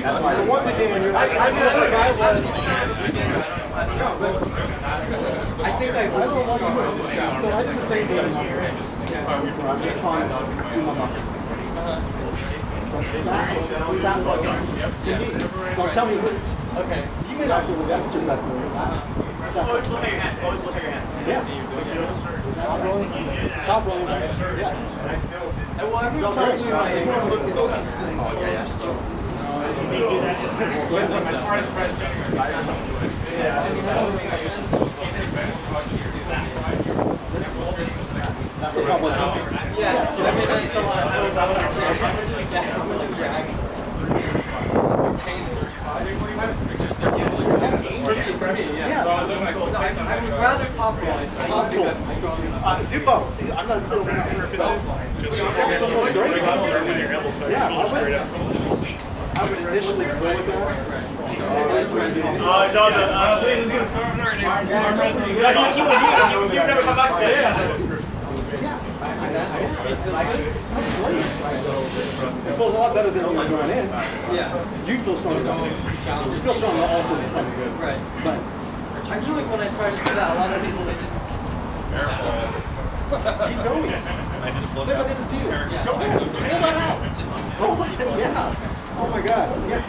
That's why. Once again, you're like, I'm just like I was. I think I don't know what you were. So I did the same thing. I'm just trying to do my muscles. That was to me. So tell me, okay. you may not do that, but your best move. Always look at your hands. Always look at your hands. Yeah. Stop rolling. Stop rolling. Yeah. Well, everyone tells me my look is best. Oh, yeah. That's a problem. Yeah, so I mean, that's a lot. I was out of drag. rather top roll. Top pull. Do both. See, I'm not doing that. Yeah, I would initially go with that. Arm wrestling. You never come back there. It feels a lot better than when you're going in. Yeah. You feel stronger. You feel stronger also. Right. But I feel like when I try to say that, a lot of people, they just... keep going. Say what it is to you. Just go ahead. Pull that out. Yeah. Oh my gosh. Yeah.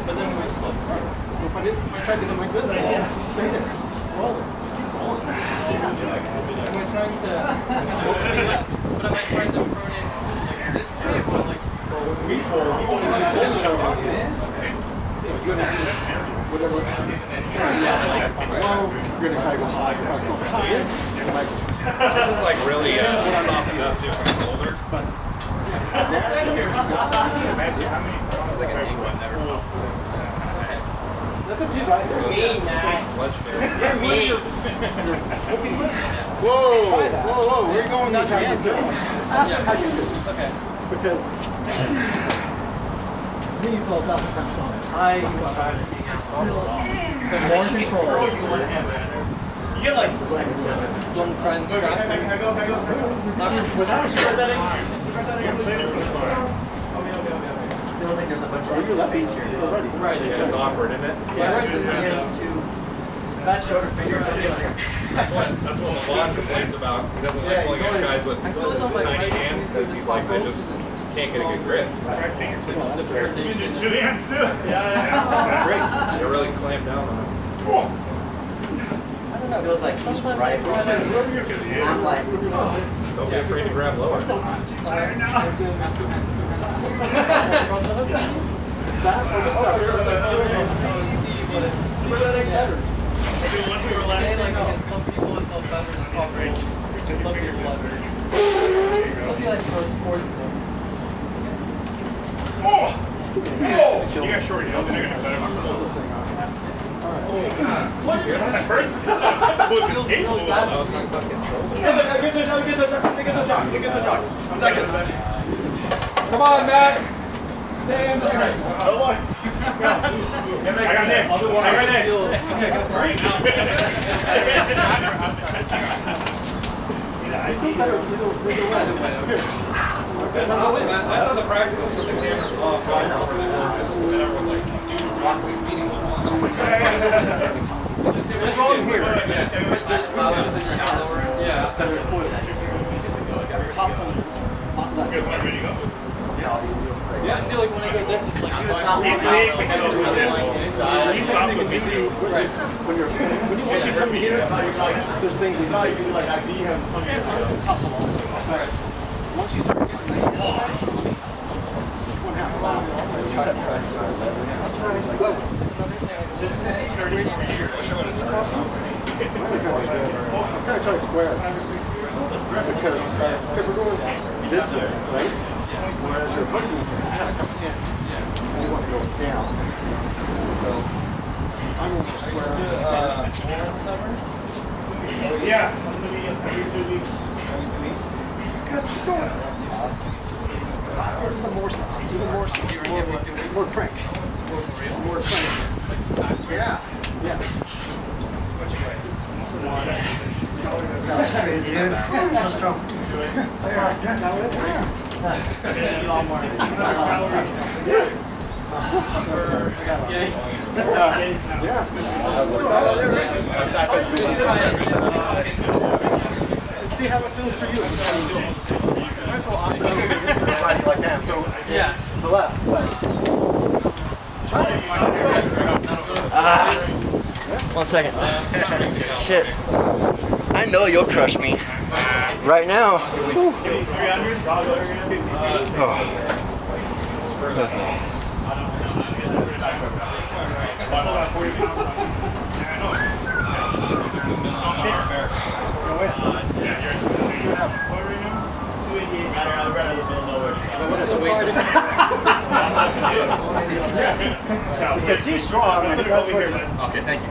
But then we're slow. So if I tried to go like this, just stay there. Roll it. Just keep rolling. Am I trying to... but am I trying to prone it like this way or like... We pull. You want to do both shoulders. So you're going to do whatever. Well, you're going to try to go high. You're going to go higher. You might just... This is like really softened up too when it's older. But It's like an angle I've never felt. that's up to you guys. Legendary. Whoa, where are you going with that? Ask them how you do. Okay. Because to me, you feel about the French line. More control. You get like the second. Don't try and scratch me. Without Feels like there's a bunch Are you lefties here? Already. Right. Yeah, it's awkward, isn't it? My right's in there. that shoulder fingers. That's what LeBron complains about. He doesn't like pulling against guys with I feel like on my tiny right hands because he's like, they just can't get a good grip. They're really clamped down on it. I don't know. Feels like he's sometimes right. I try to... I'm like, Don't be afraid to grab lower. That or just see where that ain't better. Again, like against some people it felt better than top range. Some people better. Something like throw sports though. You got short heels and you're gonna better. What? That hurt? Feels really bad. That was my fucking shoulder. Second. Come on, Matt. Stay in there. I got next. I got next. I feel better either way. That's how the practices with the cameras off. And everyone's like, dude, broccoli feeding them on. What's wrong here? There's fouls in your house that are exploited. Top points. Yeah, I feel like when I go this, it's like He's when you come here, there's things you can do like I beat him. Once you start getting one half try to press. I'm gonna try to square because we're going this way, right? Whereas you're hooking, you kind of come in. You want to go down. So I'm going to square. Yeah. Every 2 weeks. Good, keep going. Even more crank. More crank. Yeah. Yeah. That's crazy, dude. So strong. See how it feels for you. I feel awkward like that. So yeah, it's the left. One second. Shit. I know you'll crush me. Right now. Because he's strong. And that's what Okay, thank you.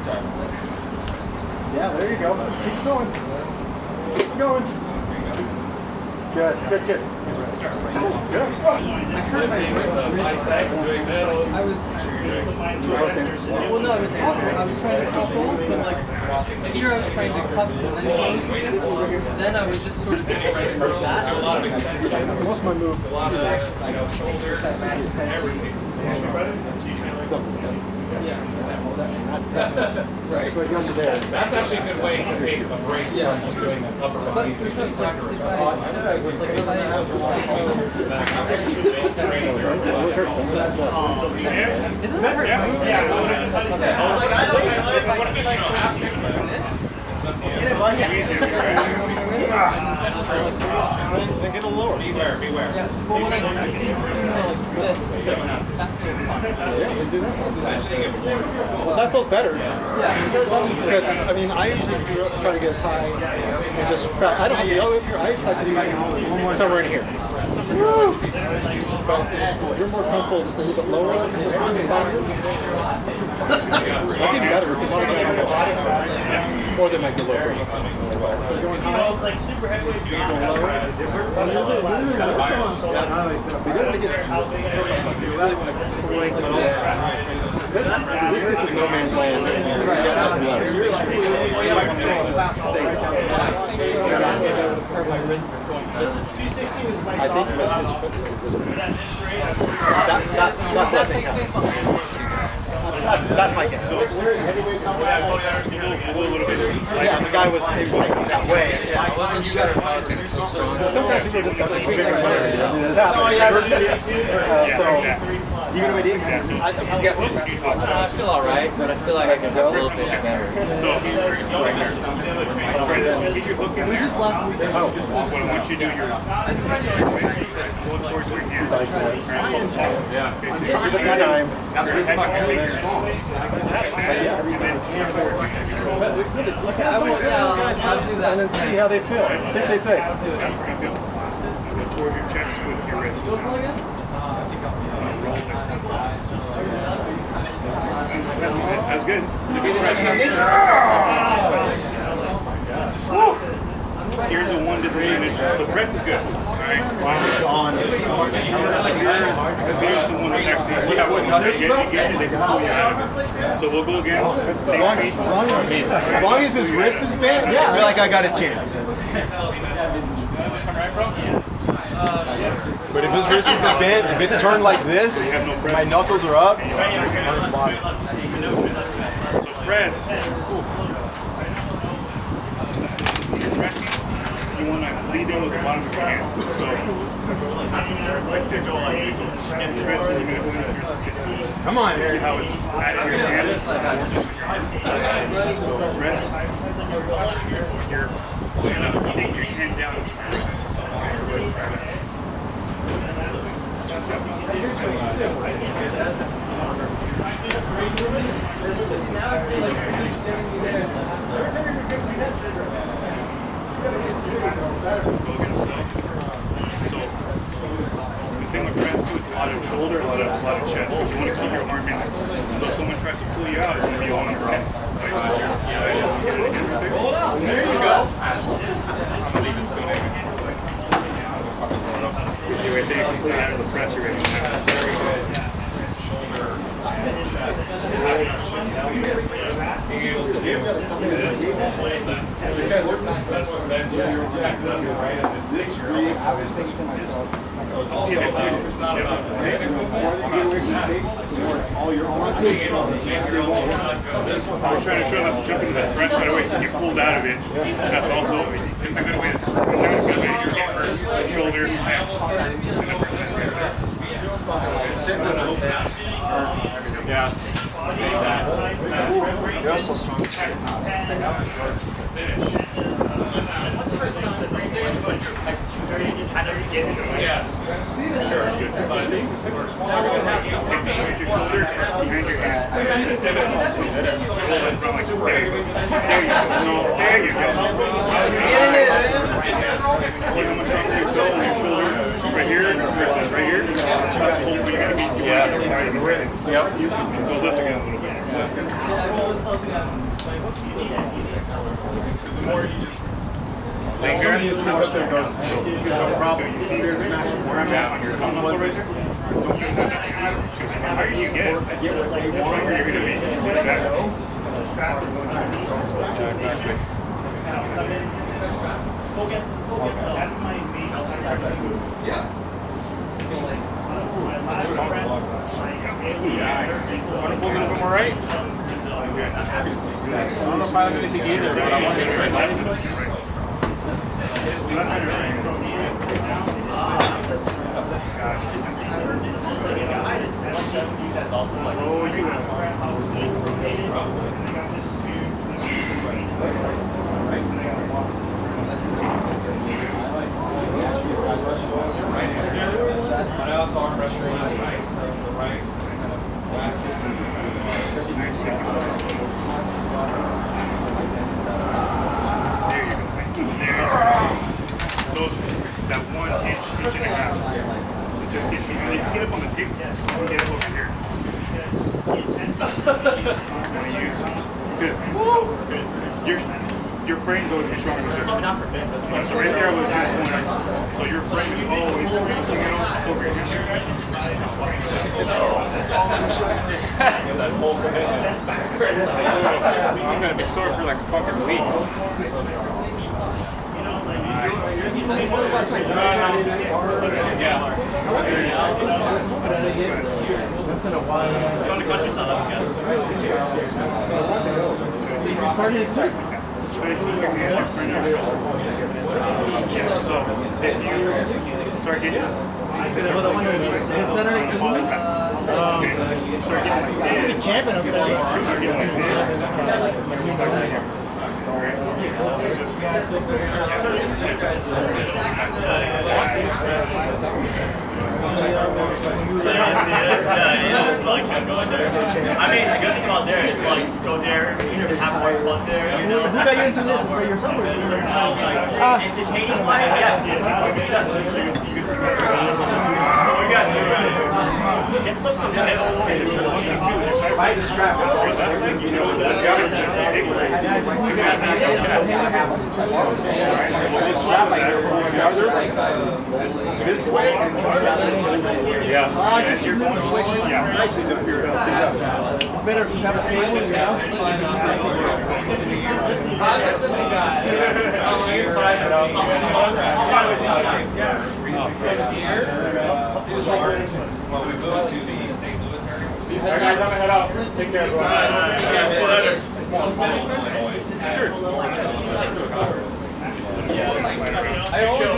Sorry. Yeah, there you go. Keep going. Keep going. Good, good, good. Good. I was, well, no, I was trying to couple, but like, here I was trying to cut the then I was just sort of doing like that. Most of my move. Right. That's actually a good way to take a break from just doing the upper body. But for instance, like, if I it doesn't hurt. Then get a lower. Beware. Yeah, but when I do like this, that feels fun. Yeah, we do that. Well, that feels better. Yeah, that was Because, I mean, I usually try to get as high and just, I don't have the elevate here. I just like to do somewhere in here. Woo! But you're more comfortable just a little bit lower. That's even better. Or they might be lower. Going high. Like super heavyweight. Going lower. We don't want to get so much like you really want to crank it all. This is the no man's land. I think that's my guess. Yeah, the guy was taking that way. I wasn't sure if I was going to feel strong. Sometimes people just don't think that way. So, even if I didn't, I'm guessing that's I feel alright, but I feel like I can go a little bit better. So, it was just last week. Once you do your I was trying to going towards your hand, and then see how they feel. See what they say. toward your chest with your wrist. That's good. Here's the one disadvantage. The press is good. Alright? On. Because here's the one that's actually So we'll go again. As long as his wrist is bent, I feel like I got a chance. But if his wrist isn't bent, if it's turned like this, my knuckles are up. So press. You want to lead in with the bottom of your hand. So press when you're going to Come on. see how it's at your hand. So press. You're going to take your hand down. The thing with press too, it's a lot of shoulder, a lot of chest, because you want to keep your arm in. So if someone tries to pull you out, you're going to be on the press. Roll it out. There you go. Anyway, they can pull you out of the press, you're ready. All your arms. We're trying to show them how to jump into that press right away. You get pulled out of it. That's also, it's a good way to get first, shoulder, hand. Yes. You're also strong. Yes. Sure. Good. Your shoulder and your hand. There you go. See how much stronger you feel on your shoulder? Right here versus right here. That's cool. You're going to be Yeah. Yep. You can go lift again a little bit. Everyone tells me I'm like, The more you just Linger. somebody just sits up there and goes, no problem. You're smashing Where I'm at on your thumb muscle right there. The higher you get, the stronger you're going to be. Exactly. That's my main Yeah. Want to pull this one more right? I don't know if I have anything either, but I want to try that. But I also arm wrestling on the right, so the right last system. That 1 inch, inch and a half. Just get up on the table. Get up over here. Because your frame's always been stronger than this one. So right there was just one. So your frame is always over here. I'm going to be sore for like a fucking week. From the countryside, I guess. You started to Yeah, so if you start getting camping over there. It's like going there. I mean, the good thing about there is like go there, have more fun there. You know? Who got you into this? By yourself or Entertaining wise, yes. What you guys doing around here? It's like some shit. By the strap. This strap, I go farther this way and yeah. Nicely done. Good job. It's better to have a table, you know? Well, we go to the St. Louis area. Alright guys, I'm gonna head out. Take care, everyone. See you later. Sure. I always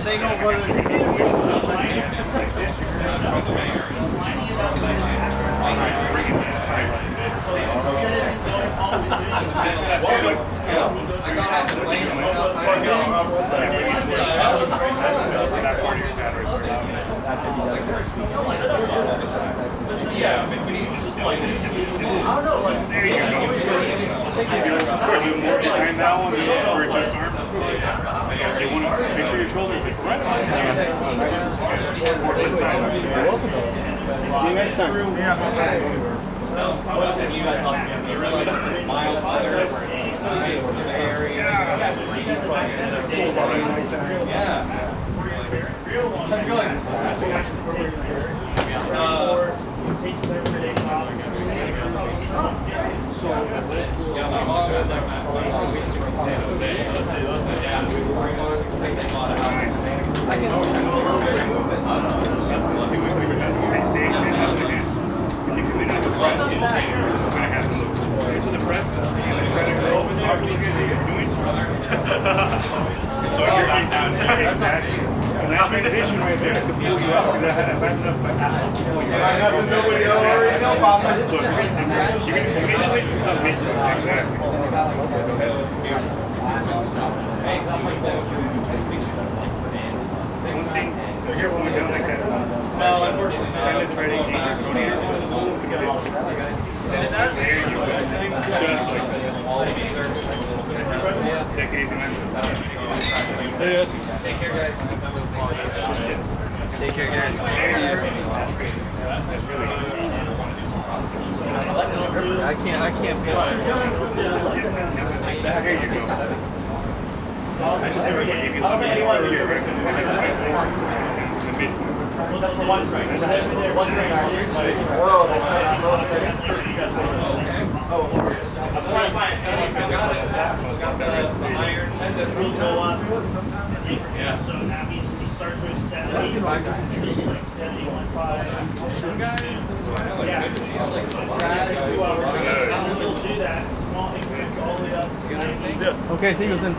They know Yeah, I mean, we need to just like, there you go. More behind that one for your chest arm. So you want to make sure your shoulders are right on this side. See you next time. You guys love me. You realize that this mild weather How's it going? I I can do a little bit of movement. Let's see what we can do. Stay happens again. And you come in after the press. It's going to happen. Into the press, and then try to go over there. What you guys are doing? So you're not down there. Exactly. And that transition right there could pull you up because I had to pass it up by half. I got to know what you already know, Papa. So eventually it becomes basic. Exactly. One thing, so here when we don't like that. No, unfortunately not. Kind of try to engage your pronator. There you go. Just like that. Take it easy, man. Take care, guys. Take care, guys. I can't feel it. There you go. I just never gave you something here, That's for one strike. One strike. Whoa, that's low setting. I'm trying to find So now he starts with 70. He's like 71.5. He'll do that. Small increments all the way up to 90. Okay, see you then.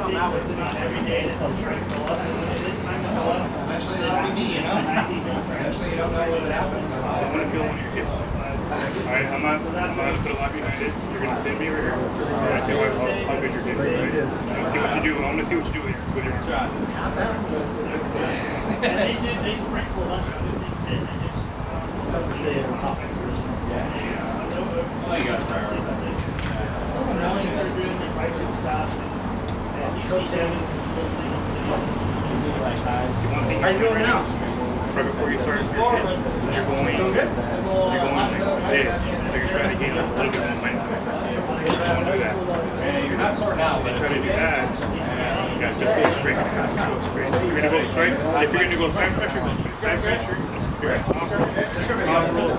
Not every day that they'll try to go up. This time they'll go up. Eventually that'll be me, you know? Eventually you don't know what happens. Just want to feel one of your hips. Alright, I'm not going to put a lot behind it. You're going to pin me right here. I see how good your hip is, right? See what you do. I want to see what you do with your arm. And they sprinkle a bunch of good things in. They just stay on top. Well, you got to prioritize it. Now they're doing the pricing stuff. And you see them. How you doing now? Right before you start, you're going like this. Like you're trying to gain a little bit of momentum. You don't do that. You're not sore now, If but you try to do that, you got to just go straight. Go straight. You're going to go straight. If you're going to go side pressure, you're going to top roll,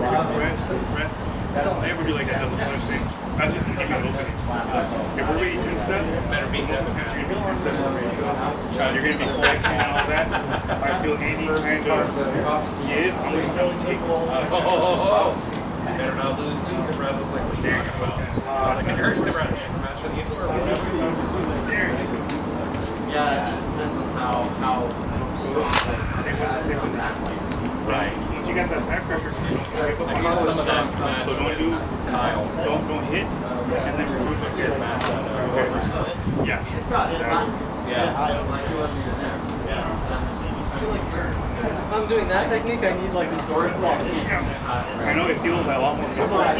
press. Never do like that double punch thing. That's just going to give you an opening. If we're really tense up, better beat that. you're going to be tense up. You're going to be flexing and all that. If I feel any kind of give, I'm going to take Better not lose too, so Brad was like, what are you talking about? Like, it hurts to run a match for the influence. Yeah, it just depends on how strong the athlete. Right. Once you got that sack pressure, Some of them so don't hit, and then remove the gear. Yeah. It's got he wasn't even there. If I'm doing that technique, I need like a storage block. I know it feels a lot more good, but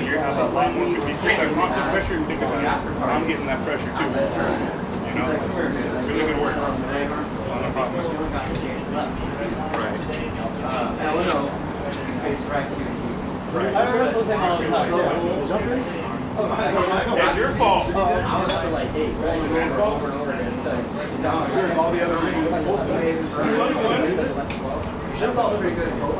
you have a lot more good. If you take constant pressure and think about it, I'm getting that pressure too. You know? It's really good work. No problem. I wrestle him all the time. It's your fault. I was for like 8, right? Over and over again. Here's all the other You should have felt very good at both.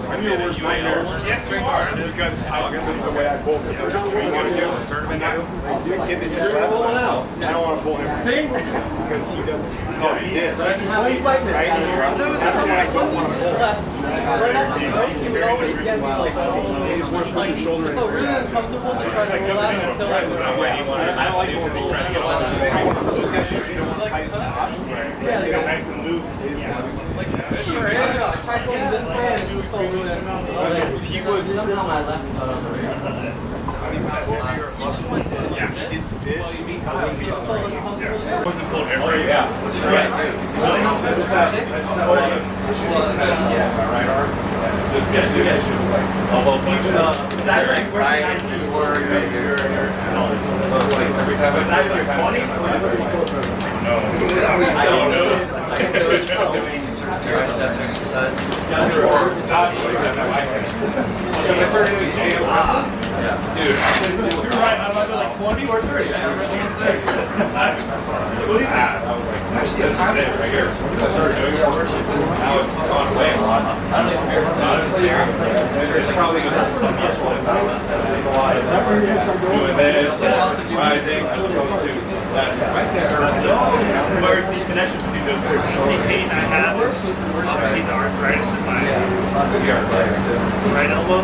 I'm your worst nightmare. Yes, you are. Because I guess that's the way I pull. Because every time we want to do a tournament now, the kid that just left, I don't want to pull him. See? Because he does this. Right? That's the one I don't want to pull. Right off the rope, he would always get me like, like I felt really uncomfortable to try to roll out until I was I don't like pulling these trying to get on. I want to look at you. Yeah, Get nice and loose. I tried going this way and it just felt really He was Somehow my left foot on the rail. Yeah, he did this. You're right, I'm either like 20 or 30. I was like, actually, this is it right here. I started doing more worship. Now it's gone away a lot. I don't even care. Not as serious. It's probably because it's from muscle. doing this, rising, as opposed to less. Where's the connection between those two? The pain I have is obviously the arthritis in my right elbow.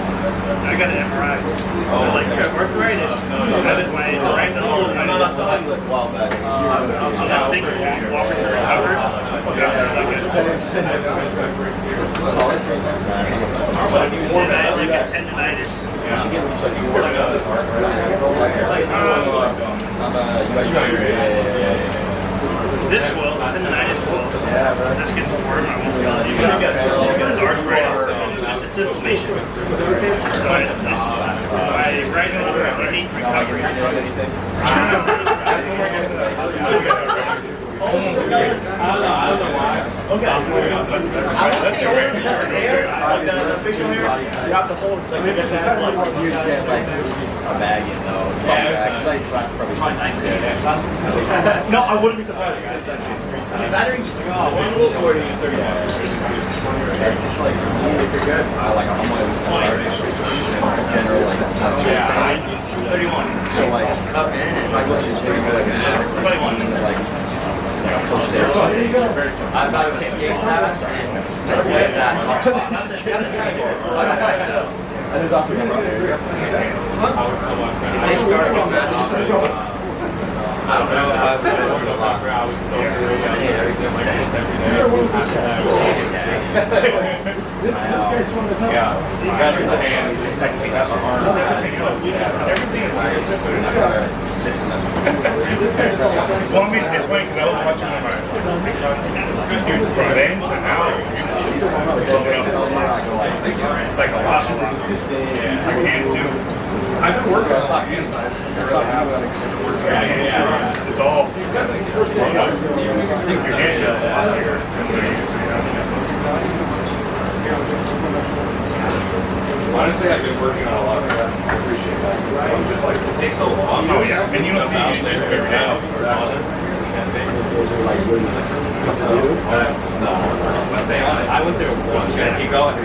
I got an MRI. But like arthritis, I have it in my right elbow. I'll just take a walker to recover. Then I have like a tendonitis. This will, tendonitis will, just gets warm. I won't feel it anymore. It's arthritis, it's inflammation. So my right elbow, I need recovery. I don't know why. Okay. I would say only because the hair, like the facial hair, you have to hold, like, you have to have, like, you get, like, a bag in, though. No, I wouldn't be surprised if it's that case. It's either you draw 1 rule or you 30 hours. It's just like, for me, if you're good, I'm general, like, 31. So, like, up in, if I go to the gym, like, 21, like, push there. So I thought it was skate fast and that. And there's also if they start with that, I don't know if I would have a lot. I was so good. Everything like this every day. Yeah. Better the hands, the sexy arms. Everything is Well, I mean, it's funny because I was watching one of my dude from then to now. Like a lot. Yeah, I can't do. I've been working on stock inside. Yeah. It's all. Things your hand does a lot here. Honestly, I've been working on a lot of stuff. I appreciate that. I'm just like, it takes so long. Oh, yeah. And you don't see YouTube every day. Let's stay on it. I went there once. You gotta keep going.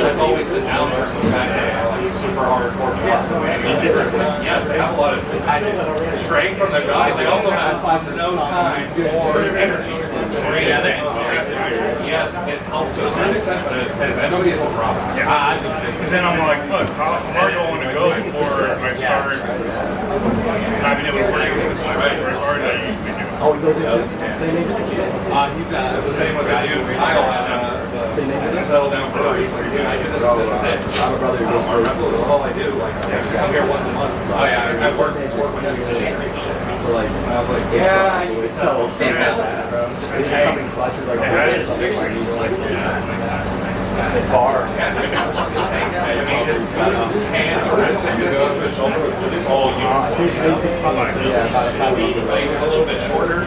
That's always the challenge. Super hardcore. Yes, they have a lot of strength from their job. They also have no time or energy to train. Yes, it helps to a certain extent, but eventually it's a problem. Because then I'm like, look, how far do I want to go before I start not being able to work as hard as I usually do? Oh, he goes into same age? He's the same with you. I settle down for a week. I do this is it. I'm a brother who goes Our wrestle is all I do. Like, I just come here once a month. Oh, yeah, I work with machinery shit. So, like, And I was like, yeah, it's so famous, bro. Just becoming clutch with, like, bar. I mean, just hand or wrist and you go to his shoulder was just all uniform. He was a little bit shorter.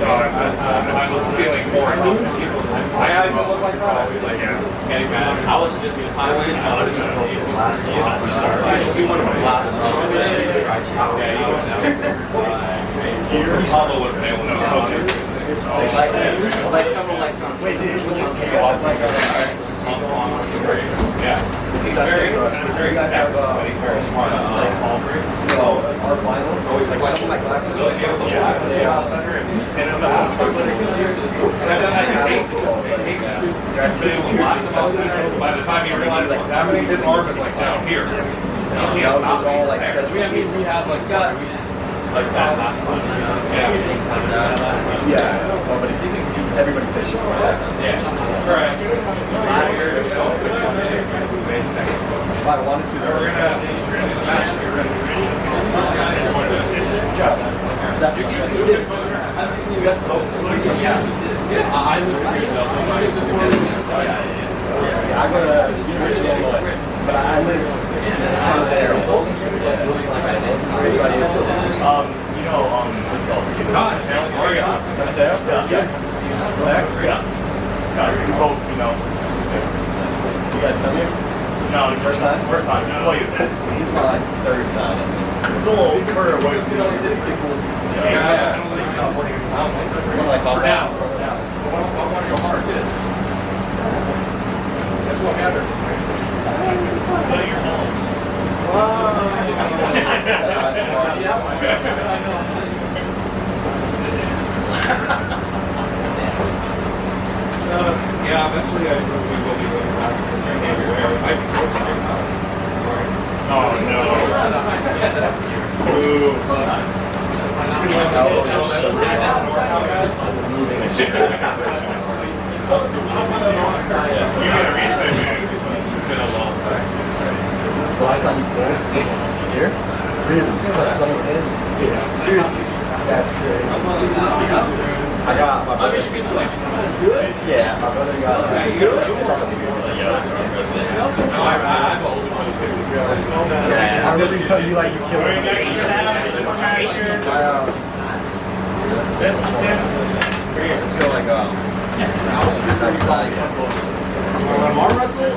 I'm feeling more comfortable. I even look like that. Getting mad. I was just in Highlands. I was going to be last I should be one of my last Pablo would have been able to know. Like someone like something. Wait, dude, yeah. He's very good, but he's very smart. Our final, always like some of my classes. By the time he realized what's happening, his arm is like down here. He has not all like scheduled. We have like Scott. Like that. Yeah. Oh, but it's everybody fishes. Yeah. Correct. If I wanted to, We're gonna you guys both. Yeah. I live I go to University of Illinois, but I live in San Jose. You know, what's it called? Yeah. We both, you know. You guys come here? No, first time? First time. Well, he's my third time. It's a little further away. It's pretty cool. Yeah. Oh no. Ooh. You gotta reset, man. It's been a long time. The last time you pulled here? Really? Touched someone's hand? Yeah. Seriously? That's crazy. I got my brother. Yeah, my brother got I really tell you like you killed him. Let's go like want to arm wrestle?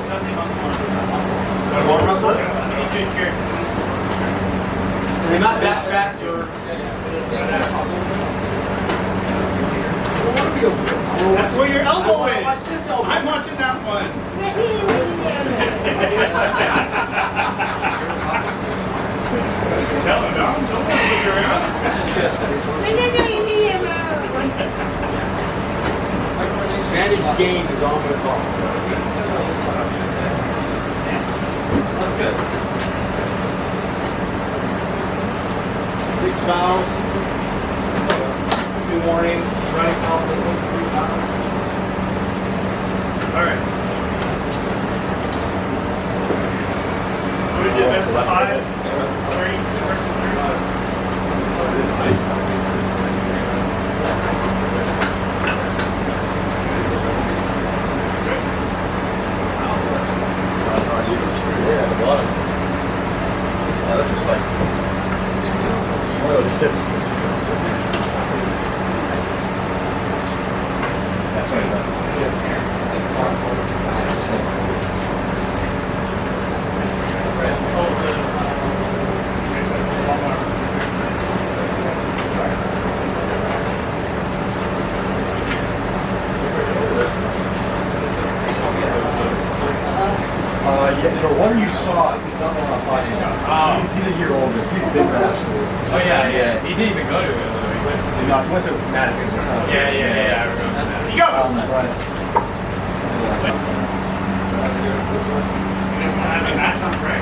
Want to arm wrestle? You're not that fat, sir. That's where your elbow is. I'm watching that one. Tell him, don't look around. Advantage gained is all I'm going to call. That's good. 6 fouls. 2 warnings. Running foul for 3 fouls. All right. We did best of 5. 3 versus 3. Yeah, that's just like, just sit. That's right. Yeah, the one you saw, he's not the one I was talking about. He's a year older. He's a big bastard. Oh yeah, yeah. He didn't even go to it. He went to Madison, Wisconsin. Yeah, I remember that. You go! Right. Have a match on track.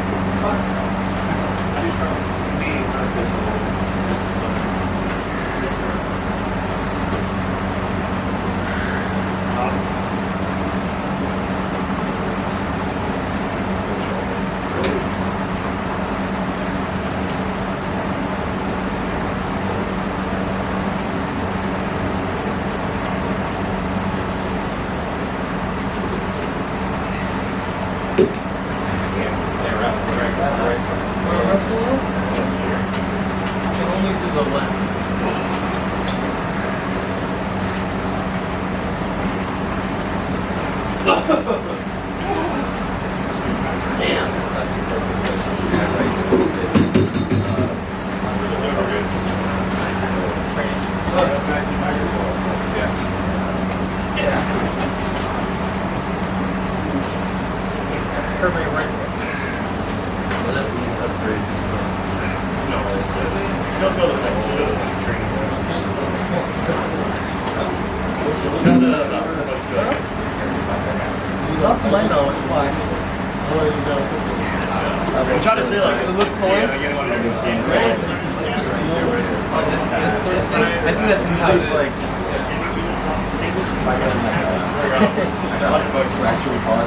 Not to my knowledge, why? I'm trying to say like Does it look cooler? I think that's just how it is. Like, $100 actually fun.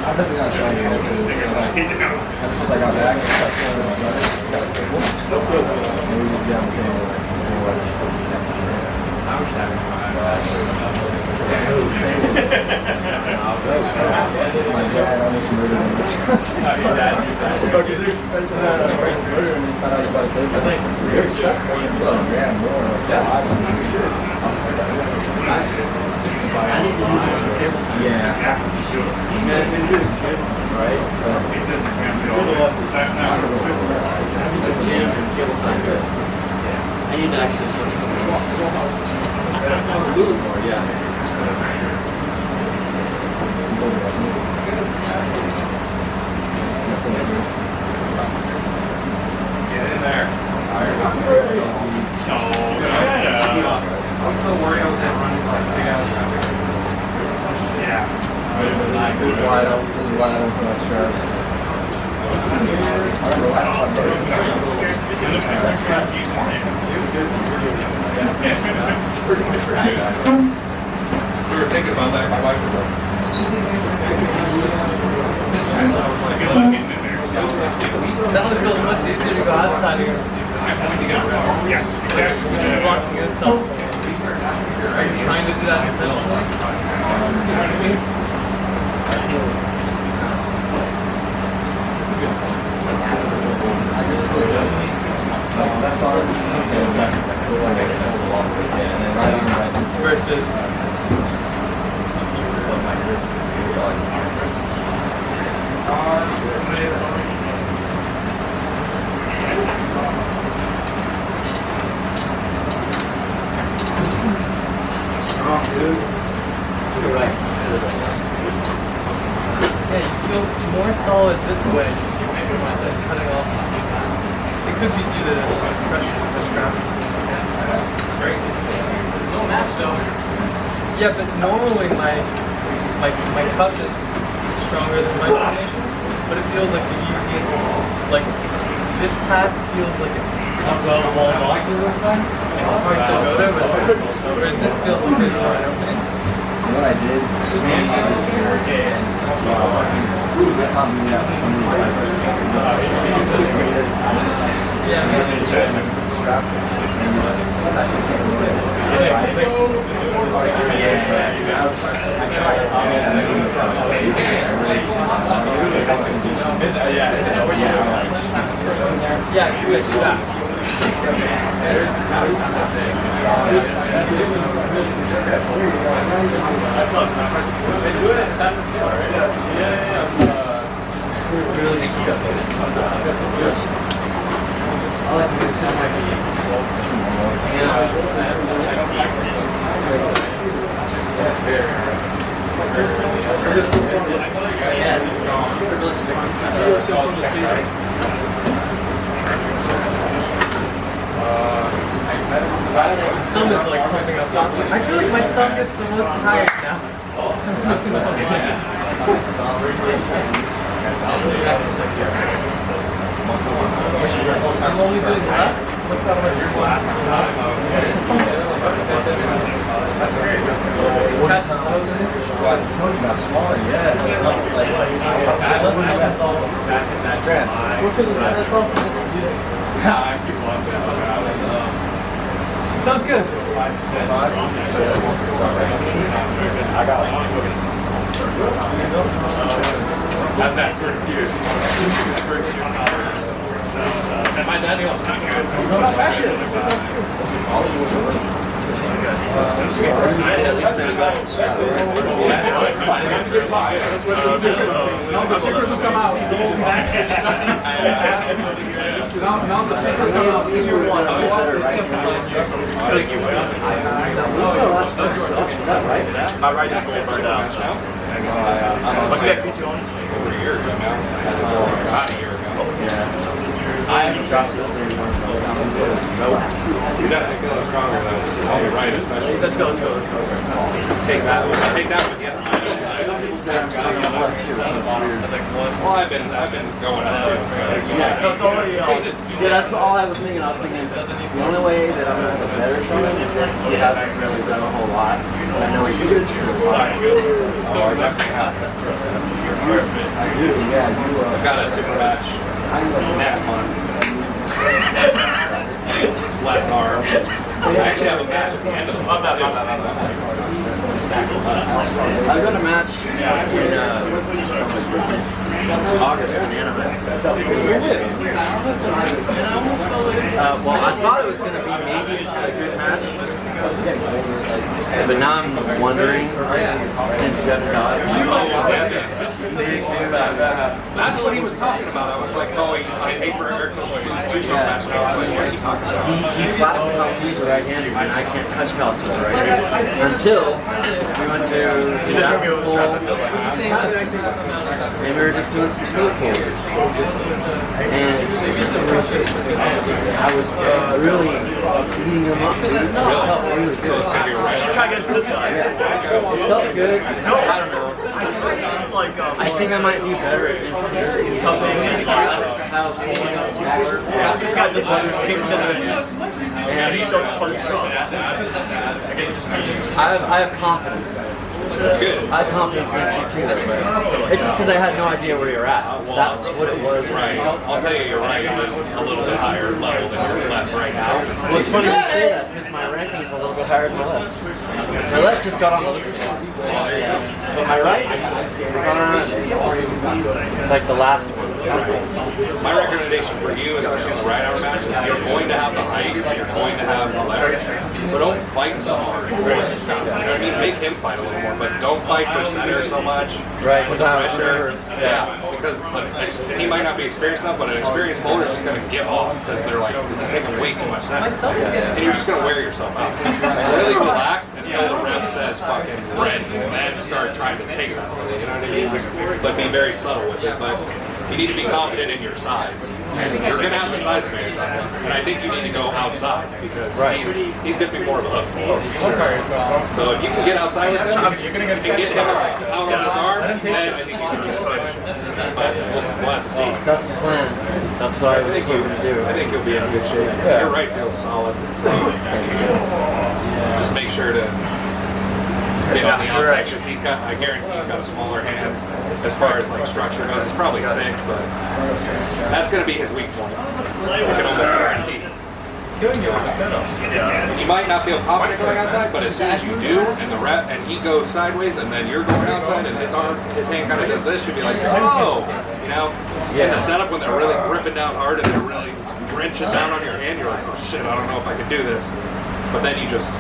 I'm definitely not trying to get it. I got back. Livermore, yeah. Get in there. I'm so worried I was running like big ass. Yeah. This is why I don't put on straps. I don't know last time. We were thinking about that. My wife was like, That one feels much easier to go outside and see. Yeah. You're blocking yourself. Are you trying to do that intentionally? Versus Strong, dude. To the right. yeah, you feel more solid this way than cutting off. It could be due to pressure of the strap. Great. No match though. Yeah, but normally my cup is stronger than my combination, but it feels like the easiest. Like this path feels like it's pretty well walled off to this one. I'll probably still go there, but whereas this feels like pretty wide opening. What I did was swing out here and that's how me out on the side. Yeah. Strap and Yeah, you could do that. There's thumb is like pumping up. I feel like my thumb gets the most tired now. I'm only doing left. Look how much your glass. smaller, yeah. That's also just sounds good. That's that first year. First year. And my daddy was not good. Now the stickers will come out. Now the stickers will come out. Senior one. My right is going burned out. Like that teacher on over a year ago now. About a year ago. I haven't dropped this anymore. You're definitely feeling stronger though. On your right especially. Let's go. Take that with you. Well, I've been going up too. So. Yeah, that's already. Yeah, that's all I was thinking. I was thinking the only way that I'm gonna have a better showing is if he hasn't really done a whole lot. And I know he's good to do a lot. Oh, I definitely have that. I do. Yeah, you. I've got a super match next month. Left arm. I actually have a match at the end of the month. I've got a match in August in Anaheim. Well, I thought it was going to be maybe a good match. But now I'm wondering, since you guys died. That's what he was talking about. I was like, oh, I hate for Eric to lose 2 so match. And I was like, what are you talking about? He flattened Kelsey's right-handed, and I can't touch Kelsey's right-handed until we went to the pool, and we were just doing some slow pulls. And I was really beating him up. It felt really good. Should try against this guy. It felt good. No, I don't know. I think I might do better against him. This guy doesn't have a kick to the and he's still pretty strong. I guess it just means I have confidence. That's good. I have confidence against you too, though, but it's just because I had no idea where you're at. That's what it was. Right. I'll tell you, your right is a little bit higher level than your left right now. Well, it's funny you say that because my ranking is a little bit higher than my left. My left just got on the list. But my right, like the last one. My recommendation for you, especially in the right arm match, is you're going to have the height, you're going to have the leverage. So don't fight so hard. You know what I mean? Make him fight a little more, but don't fight for center so much. Right, With the pressure. Yeah, because he might not be experienced enough, but an experienced bowler is just going to give off because they're like, he's taking way too much center. And you're just going to wear yourself out. Really relax until the ref says fucking ready, and then start trying to take it out. You know what I mean? But be very subtle with it. But you need to be confident in your size. And you're going to have the size advantage on him. And I think you need to go outside because he's going to be more of a hook. So if you can get outside with him and get him out on his arm, then I think you can do it. But we'll have to see. That's the plan. That's what I was hoping to do. I think you'll be in good shape. Your right feels solid. Just make sure to get on the outside because I guarantee he's got a smaller hand. As far as like structure goes, it's probably thick, but that's going to be his weak point. I can almost guarantee. You might not feel confident going outside, but as soon as you do, and he goes sideways, and then you're going outside, and his hand kind of does this, you'll be like, oh, you know. In the setup when they're really gripping down hard and they're really wrenching down on your hand, you're like, oh shit, I don't know if I can do this. But then you just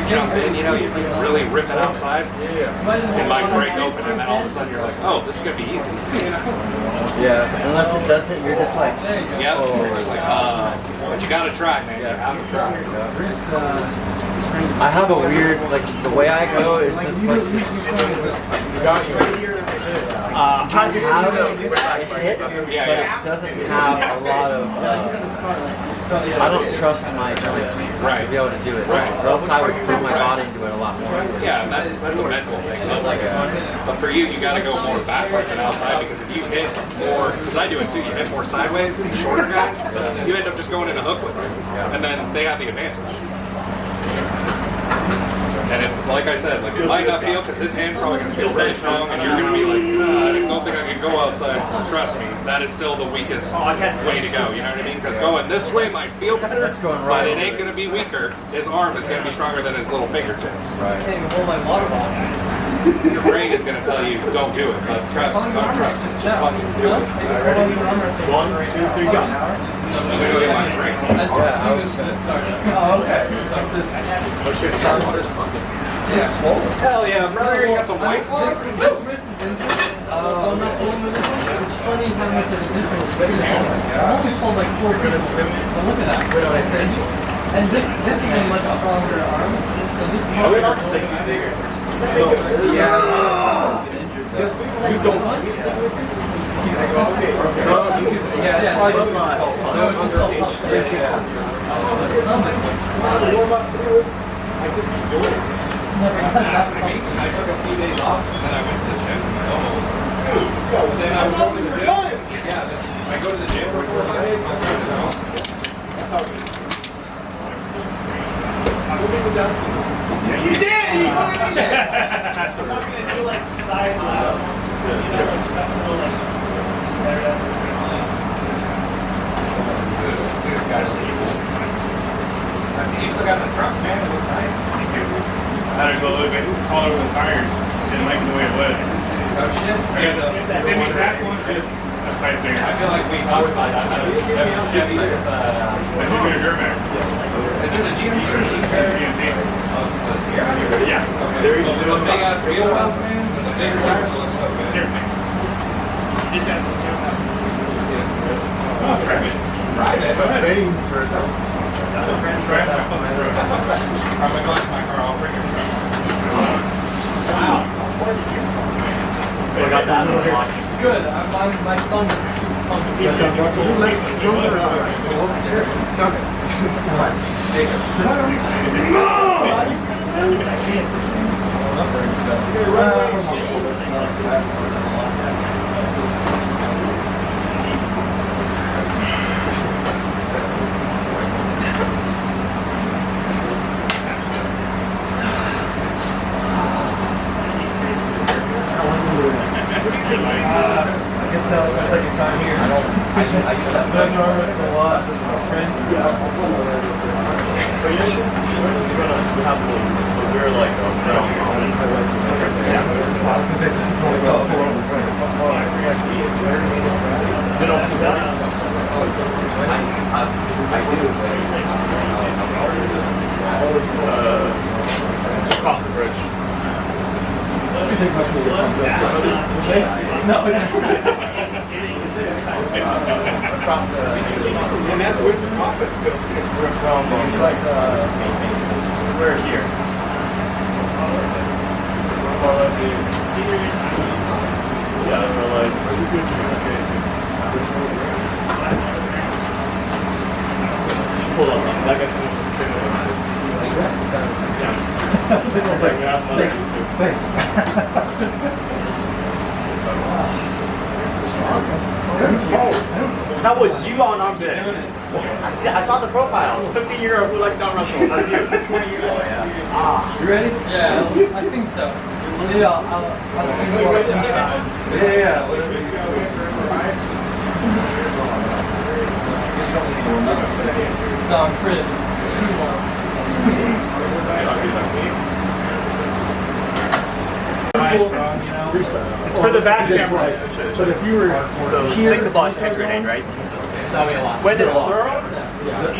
jump in, you know, you just really rip it outside. It might break open, and then all of a sudden you're like, oh, this is gonna be easy. You know? Yeah, unless it doesn't, you're just like, yeah. You're just like, but you gotta try, man. You have to try. I have a weird, like, the way I go is just like this. I'm trying to have a hit, but it doesn't have a lot of. I don't trust my joints to be able to do it, or else I would throw my body into it a lot more. Yeah, that's a mental thing. But for you, you got to go more backwards than outside because if you hit more, because I do it too, you hit more sideways, these shorter guys, you end up just going in a hook with them, and then they have the advantage. And it's like I said, like it might not feel because his hand's probably going to feel really strong, and you're going to be like, I don't think I can go outside. Trust me, that is still the weakest way to go. You know what I mean? Because going this way might feel better, but it ain't going to be weaker. His arm is going to be stronger than his little fingertips. I can't even hold my water bottle. Your brain is going to tell you don't do it, but trust, don't trust it. Just fucking do it. 1, 2, 3, go. I'm going to go get my drink. Oh, okay. Hell yeah, brother, you got some white claws? This wrist is injured, so I'm not pulling with this one. It's funny how much of a difference it is. I've only pulled like 4 pieces, but look at that. And this is a much stronger arm, so this part is bigger. Yeah. Just you don't. Yeah, probably just warm up through it. I just do it. I took a few days off, and then I went to the gym. Then I was going to the gym. Yeah, I go to the gym for 4 or 5 days. That's how it is. Nobody was asking. Yeah, you did! You literally did! I'm not going to do like side laps. This guy's evil. I see you still got the truck, man. It looks nice. Thank you. I had to go a little bit all over the tires. Didn't like the way it was. Oh shit. I got the same exact one, just a size bigger. I feel like we talked about that. I took me to Duramax. Is it a GMC or an Yeah. There you go. big ass wheel wells, man? With the bigger tires looks so good. Just got the suit. Private. Veins right now. I'm going to my car. I'll bring it. I got that on the watch. Good. My thumb is too pumped. I guess that was my second time here. I use that. I've nervous a lot with my friends and stuff. We're like, across the bridge. Across the. And that's with the profit. We're here. Yeah, so like, pull up. That guy's from Thanks. That was you on arm day. I saw the profile. 15-year-old who likes down wrestle. That's you. 20-year-old. Oh yeah. Ah. You ready? Yeah, I think so. Yeah, I'll think more of this time. Yeah. No, I'm pretty well. It's for the back camera. But if you were So here, think about hand grenade, right? That'll be a lot. When it's thorough,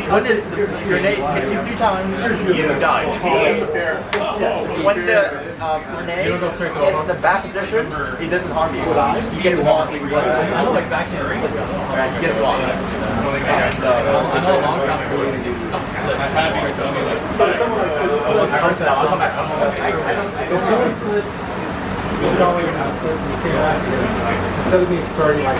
when the grenade hits you 3 times, you die. When the grenade is in the back position, it doesn't harm you. You get to walk. I know like back here. Right, you get to walk. I know a long time ago we do something slip. I had to tell me like. but someone like I'll come back. if someone slipped, you don't even have to slip, you came back here. Instead of me starting like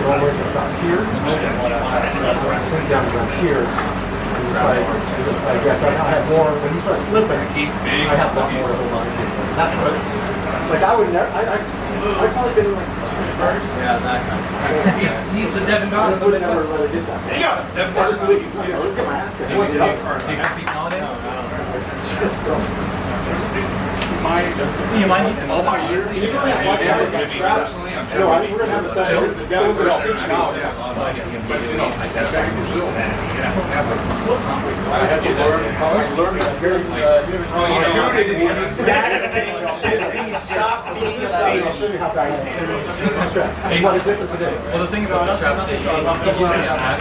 normally about here, I sent down about here. It's like yes, I have more. When you start slipping, I have a lot more to hold on to. That's what. Like I would never. I've probably been in like 2 cars. Yeah, that kind of. He's the Devin I Goss. just would never let it get that. Yeah, Devin I just Goss. leave. Look at my ass. Do you compete nowadays? Just don't. You might need to. All my years. We're gonna have a session. The devil's gonna teach me. I had to learn. I was learning at various I'll show you how bad it is. What a difference it is. Well, the thing about the straps that you usually have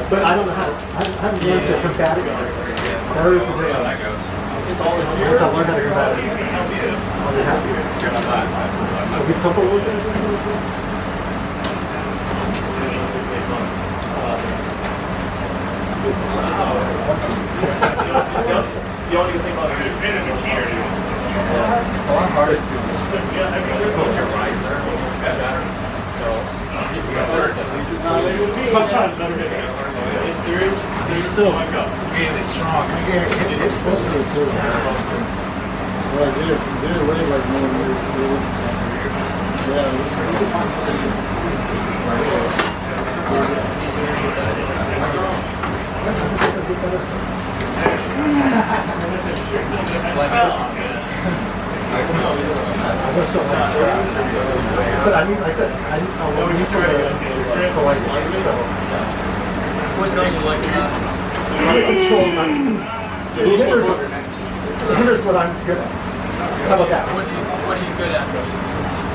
But I don't know how. I haven't learned to combat it. There is the difference. Once I learn how to combat it, I'll be happy. I'll be comfortable with it. The only good thing about it is It's a lot harder to put your riser better. So it's easy You're still really strong. It's supposed to be too. So I did it way like more than year two. Yeah, it What don't you like about it? The hinders what I'm good at. How about that? What are you good at?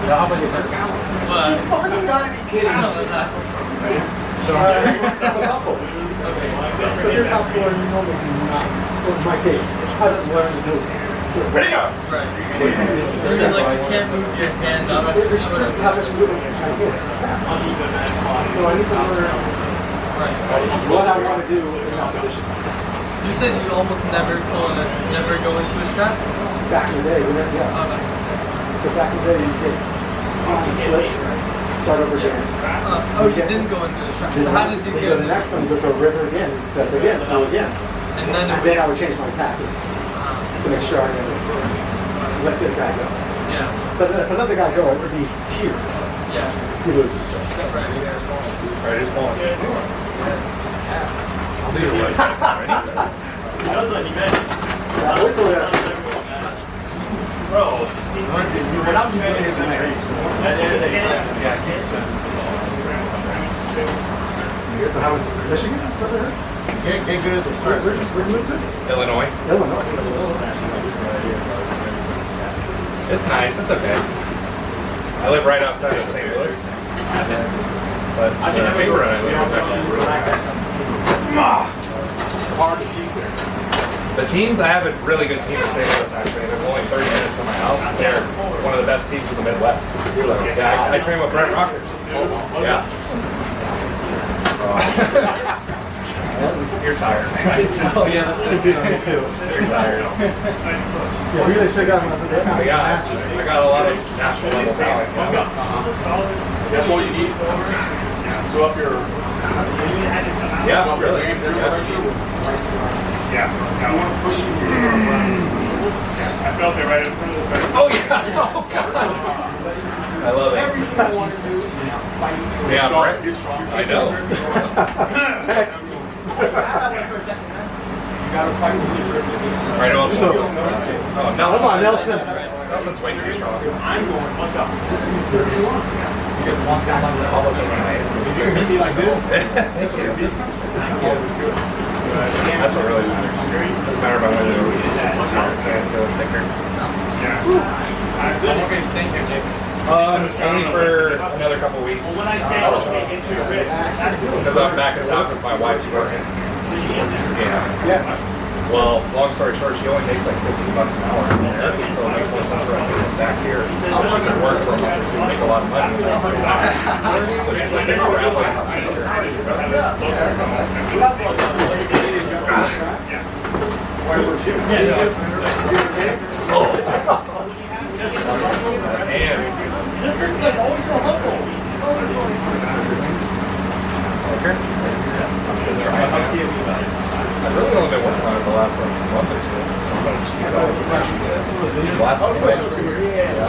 Yeah, how about you? But, You fucking gotta be kidding I me. know that. So I have a couple. So if you're top four, you normally do not. So in my case, I don't learn to do it. Ready go! Right. And then like you can't move your hand up. How much movement can I get? So I need to learn what I want to do in that position. You said you almost never go into a strap? Back in the day, yeah. Okay. So back in the day, you could slip, start over again. Oh, you didn't go into the strap. So how did you go get to the next one? You go to a river again, step again, go again. And then I would change my tactics to make sure I never let the other guy go. Yeah. But if I let the guy go, it would be here. Yeah. He was. Alright, just one. He knows what he meant. Bro, when I'm training, it's my So how was Michigan? Get good at the start. Where did you move to? Illinois. Illinois. It's nice. It's okay. I live right outside of St. Louis. But the paper run I live is actually really nice. Hard to keep there. The teams, I have a really good team in St. Louis actually. They're only 30 minutes from my house. They're one of the best teams in the Midwest. So, yeah, I train with Brent Rockers. Yeah. You're tired. Oh yeah, that's it. You're tired. Yeah, we gotta check out another day. But yeah, I got a lot of national level talent. You know? That's all you need to up your. Yeah, really. Yeah. I felt it right in front of the circle. Oh yeah. Oh god. I love it. Yeah, Brett. I know. Next. Right, also. Oh, Nelson. Come on, Nelson. Nelson's way too strong. I'm going. What the? Did you meet me like this? That's what really matters. Doesn't matter about whether you're thicker. How long are you staying here, Jake? Only for another couple weeks. Well, when I say Because I'm back in town because my wife's working. Yeah. Well, long story short, she only makes like $50 an hour in there, so it makes more sense for us to get back here. So she can work for a month to make a lot of money. So she's like a traveling teacher. this thing's like always so humble. I've really only been working on it the last like month or two. Last month. Yeah.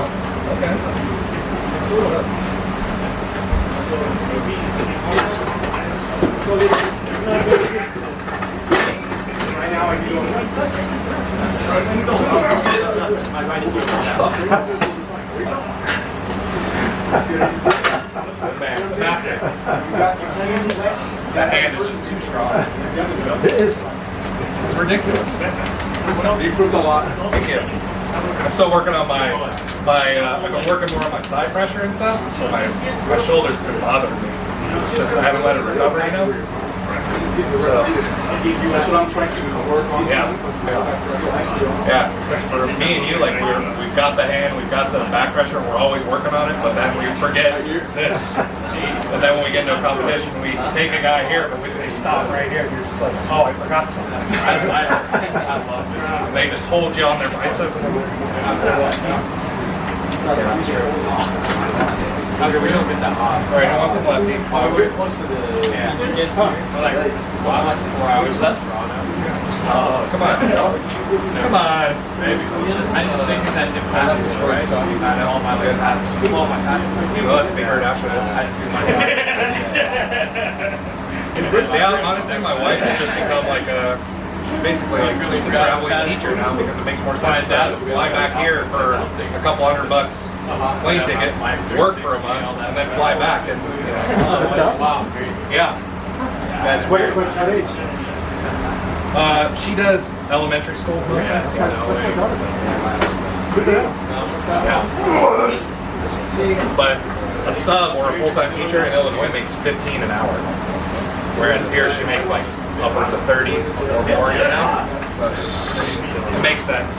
Right now I do 1 Good man. Master. That hand is just too strong. It is. It's ridiculous. You improved a lot. Thank you. I'm still working on I've been working more on my side pressure and stuff, so my shoulder's been bothering me. It's just I haven't let it recover, you know? So, That's what I'm trying to work on. Yeah, for me and you, like we've got the hand, we've got the back pressure, we're always working on it, but then we forget this. And then when we get into a competition, we take a guy here, but they stop right here. You're just like, oh, I forgot something. I love it. They just hold you on their biceps. Okay, we don't get that hot. All right, I want some lefty. We're close to the. Yeah. So I like 4 hours. That's raw now. Oh, come on. Come on. Maybe. I didn't think that the past was right. So I had all my like past. All my past. We'll have to be heard after this. I see my. Yeah, honestly, my wife has just become like she's basically like a traveling teacher now because it makes more sense to fly back here for a couple $100 plane ticket, work for a month, and then fly back. And yeah, that's weird. What age? She does elementary school. Yeah. But a sub or a full-time teacher in Illinois makes $15 an hour, whereas here she makes like upwards of 30 or more now. So it makes sense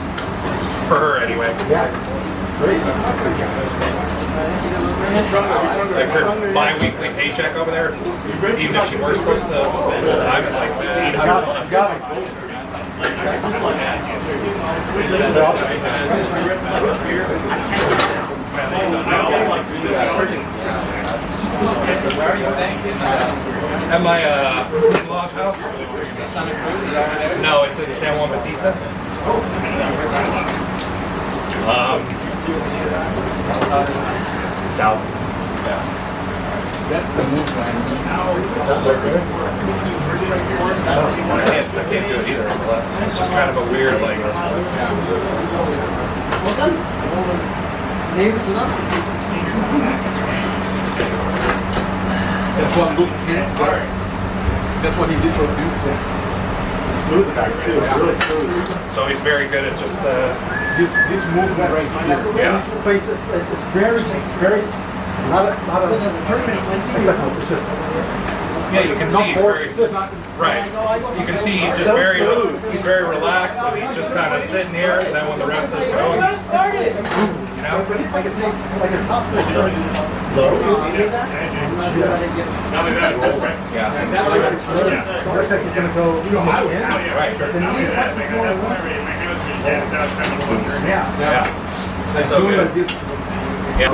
for her anyway. Like her bi-weekly paycheck over there, even if she works close to full time, it's like Where are you staying? At my in-laws house. Is that Santa Cruz? Is that over there? No, it's in San Juan Bautista. South. That's the move line. I can't do it either on the left. It's just kind of a weird, like. That's what Luke did. That's what he did for Luke. Smooth back too, really smooth. So he's very good at just This movement right here. Yeah. This place is very not a it's just yeah, you can see he's force. very, It's just not right. You can see he's just So very smooth. he's very relaxed and he's just kind of sitting here and then when the rest is going, you know? But it's like a thing, like his top push starts low. You hear that? Yeah. And that's like it's really, looks like he's gonna go in. Right. But then he's Yeah. like So doing good. like this. Yeah.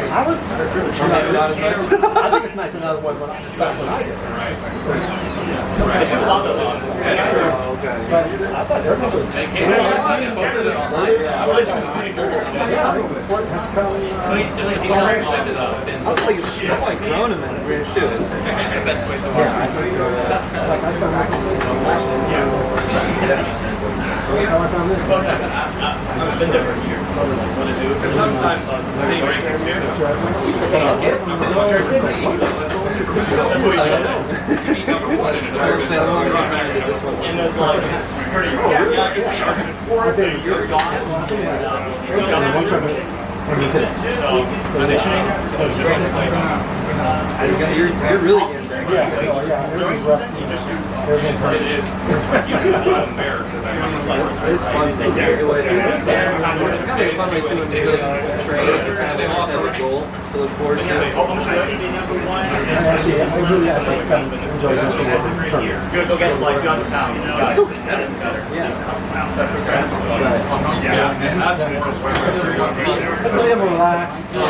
I think it's nice another one when I discuss what I did. But I thought everyone was grown him in weird too. It's the best way to watch I've been there for years. Because sometimes they rank it too. That's what we do. And it's like, pretty, yeah, I can see arguments for it, but you're gone. Conditioning, so it's just basically, You're really getting there. Everything's rough. Everything's It is. Unfair because I'm just like It's fun. It's a good way to do it. It's kind of fun way too when you go train and kind of have a goal to look forward to. Actually, I really enjoy this one. good against like 200 pounds. It's still competitive. Yeah. It's a little relaxed. But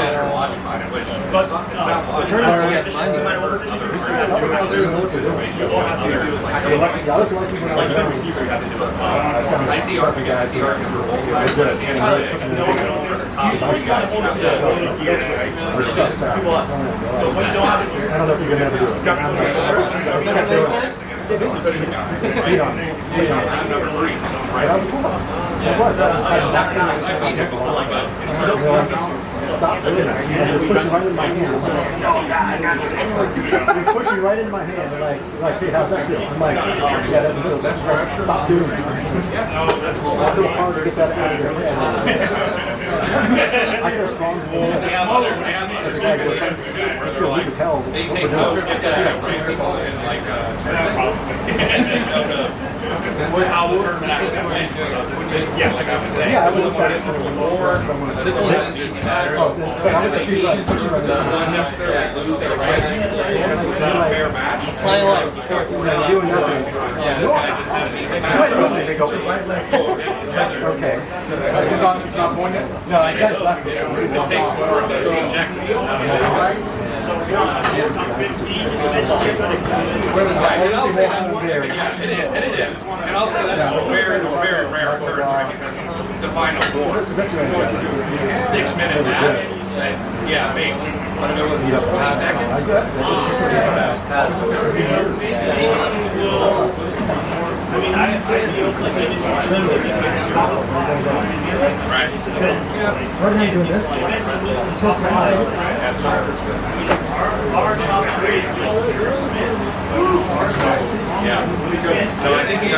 I was lucky when I was young. I see our guys. I see our for both sides. But at the end of the day, I don't know if you can ever do it. Beat on it. Stop doing that. You're pushing right in my hand. You're pushing right in my hand. And like, hey, how's that feel? I'm like, yeah, that's good. That's right. Stop doing that. It's so hard to get that out of your head. I feel strong. I feel weak as hell. They take note of that and like how the tournament actually went. Yeah, like I was saying. Yeah, I was just This one isn't just matter. But I would just feel like pushing right Doesn't necessarily lose their right. It's not a fair match. doing nothing. Yeah, this guy just had They go. Okay. It's not going yet? No, I guess left. it takes more of those injections. And I'll say that's yeah, it is. And I'll say that's a very, very rare occurrence, right? Because to find a war, 6 minutes match, yeah, maybe. But if it was 20 seconds, Right. We're not doing this. It's so tired. Yeah. No, I think you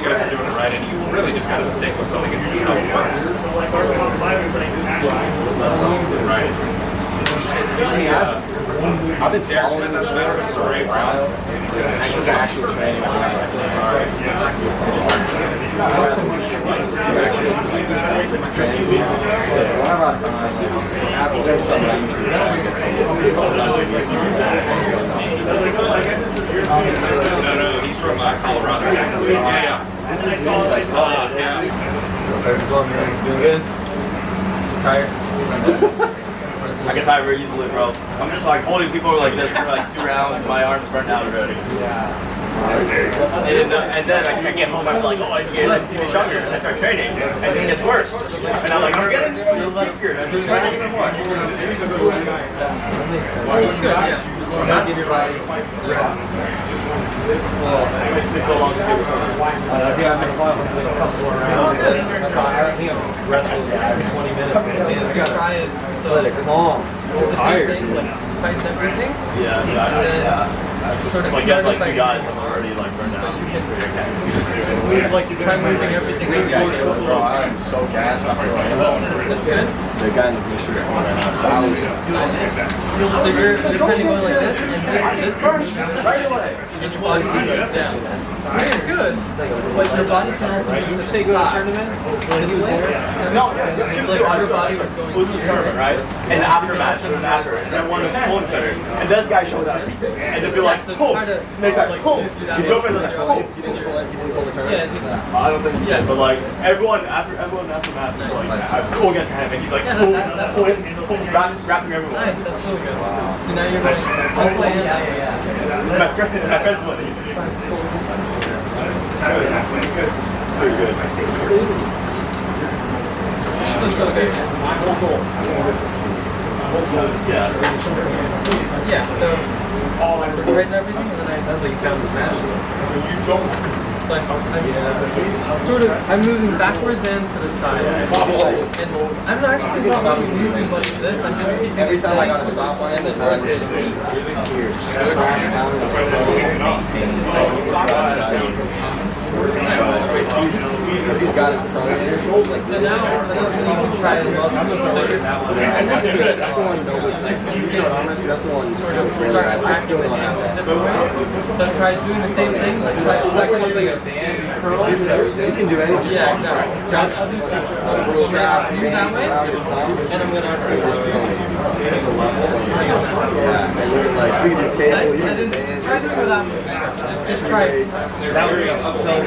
guys are doing it right, and you really just gotta stick with something and see how it works. Right. I've been following this man for a while. Actual training. Sorry. There's somebody. No, he's from Colorado. Yeah. This is yeah. How's it going, man? Doing good? Tired? I get tired very easily, bro. I'm just like holding people like this for like 2 rounds. My arms burnt out already. Yeah. And then I get home, I'm like, oh, I can get even stronger. And I start training, and it gets worse. And I'm like, I'm getting weaker. It's good. Yeah. I'm not give your body rest. It's so long to do it. Yeah, I've been flying with a couple more rounds. I think I'm wrestling every 20 minutes. What you try is Let it calm. the same thing, like tighten everything. Yeah, And then sort of like start like by 2 guys, I'm already like burned out. like try moving everything as you go. Bro, I'm so gassed after That's good. the guy in the district right now. So you're kind of going like this, and this is right away. And your body moves down. You're good. But your body can also move to the side. This way. No, It's like your body was going Who's this tournament, right? And after match, and one was phone cutter. And this guy showed up. And they'd be like, so boom. try to Next time, like, boom. do that His girlfriend was like, with boom. your- You didn't pull the tournament? Yeah, do that. I don't think he did. But like, everyone after match was like, cool against him. And he's like, Yeah, cool, that- wrapping everyone. Nice, that's really good. So now you're going this way and My friend's one. Pretty good. yeah, so tighten everything and then I sounds like you found his match. It's like I'm moving backwards and to the side. And I'm not actually not really moving much of this, I'm just keeping Every it time I steady. got a stop on him, and I was he's got his pronators. So now another thing you can try is And that's good. That's the one. Honestly, that's the one. sort of start attacking it in different ways. So try doing the same thing, like try exactly You can do anything. yeah, exactly. I'll do something. So I'm gonna move that way, and I'm gonna Like free the cable. nice. And then try doing it without moving. Just try it.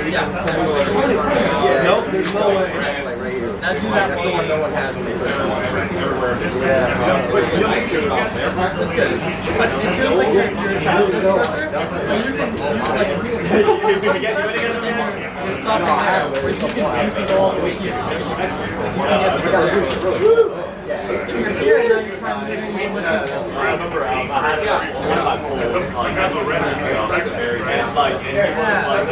Yeah. Nope, there's no way. Like right here. Now do that That's the one no one has when they first launch. That's good. But it feels like you're trying to pressure, so you can like you're stopping there, where you can go all the way here. So you can get to if you're here and now you're trying to do what I remember I had one of my polls and like you're getting this in by just this. You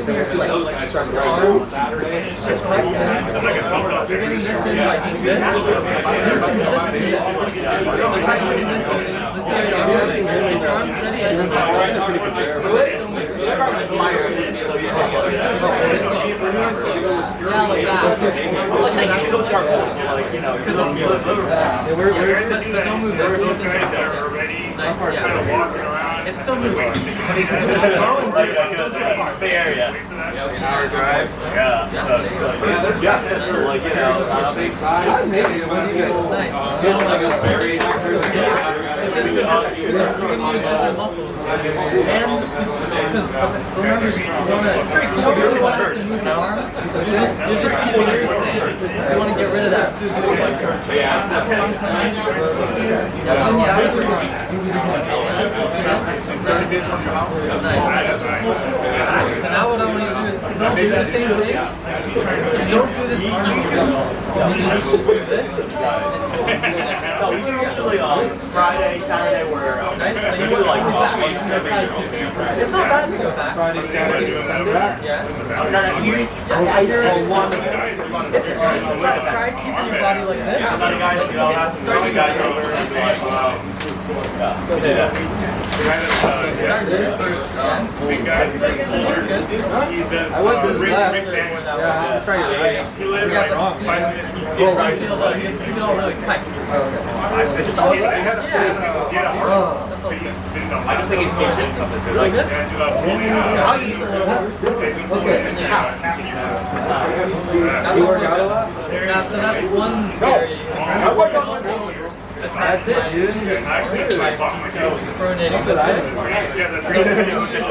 can just do this. So try doing this area here. Keep your arms steady and then just yeah, like that. you go to our polls, like, you know, because don't move this. Nice, yeah. It still moves. But you can do it slow and do it hard. Bay Area. Hour drive. Yeah. So, like, you know, maybe what do you guys? Nice. Feels like a very It's just good. You're going to use different muscles. And because remember, you don't really want to have to move your arm. You're just keeping it the same. So you want to get rid of that. So do it like that was your arm. Nice. So now what I want you to do is do the same thing. You don't do this arm movement. You just do this. No, we do usually Friday, Saturday, where this side too. It's not bad to go back. Friday, Saturday, Sunday. Yeah. It's just try keeping your body like this. Start I went this left. Yeah, I'm trying to right. He lives like wrong. 5 minutes. He's still right. You have to keep it all really tight. I just think he's getting this stuff really good. I'll use a little bit. You work out a lot? Now, so that's one area. That's it, dude. Pronating system. This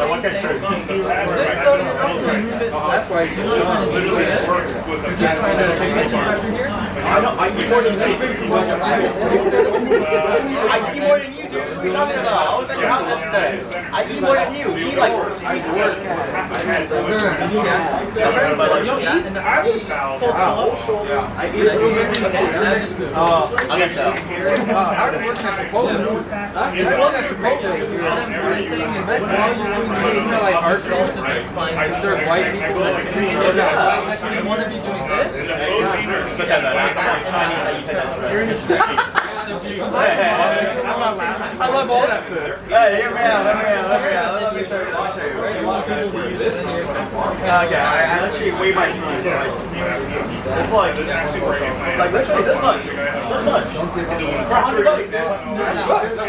though, you're not going to move it. That's why you're just trying to do this. You're just trying to get some pressure here. I know. I eat more than you, dude. What are you talking about? I was at your house yesterday. I eat more than you. We eat like I work. And the arm just pulls the whole shoulder. I eat it. I can tell. How do you work at Chipotle? It's one at Chipotle. What I'm saying is, while you're doing the like art, you also find serve white people that's you want to be doing this. You're in a I love all that food. Hey, hear me out. Let me show you. Okay, I literally weigh my knees. It's like literally this much. This much. For $100.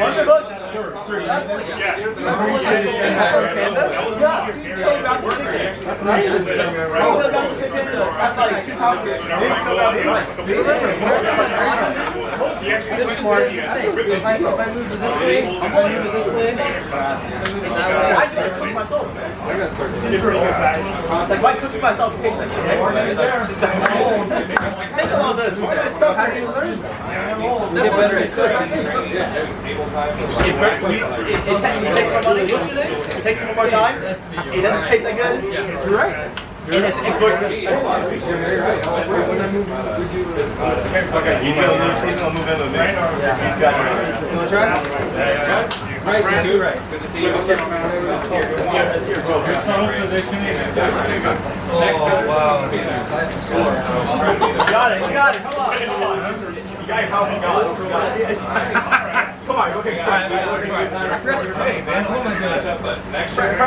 $100. That's like 2 pounds. This is smart. If I move it this way, I'm going to move it this way. If I move it that way, I just gotta cook myself. Like, why cooking myself tastes like shit? Think about this. Stuff. How do you learn? get better at cooking. It takes some more time. It doesn't taste that good. You're right. And it's more expensive. Okay, he's gonna move in with me. He's got you. You wanna try? Right, you're right. Good to see you. It's your joke. Oh, wow. You got it, you got it. Come on. You got it, how you got it. Come on, okay, try it. I forgot to pay, man. Oh my god. Try it.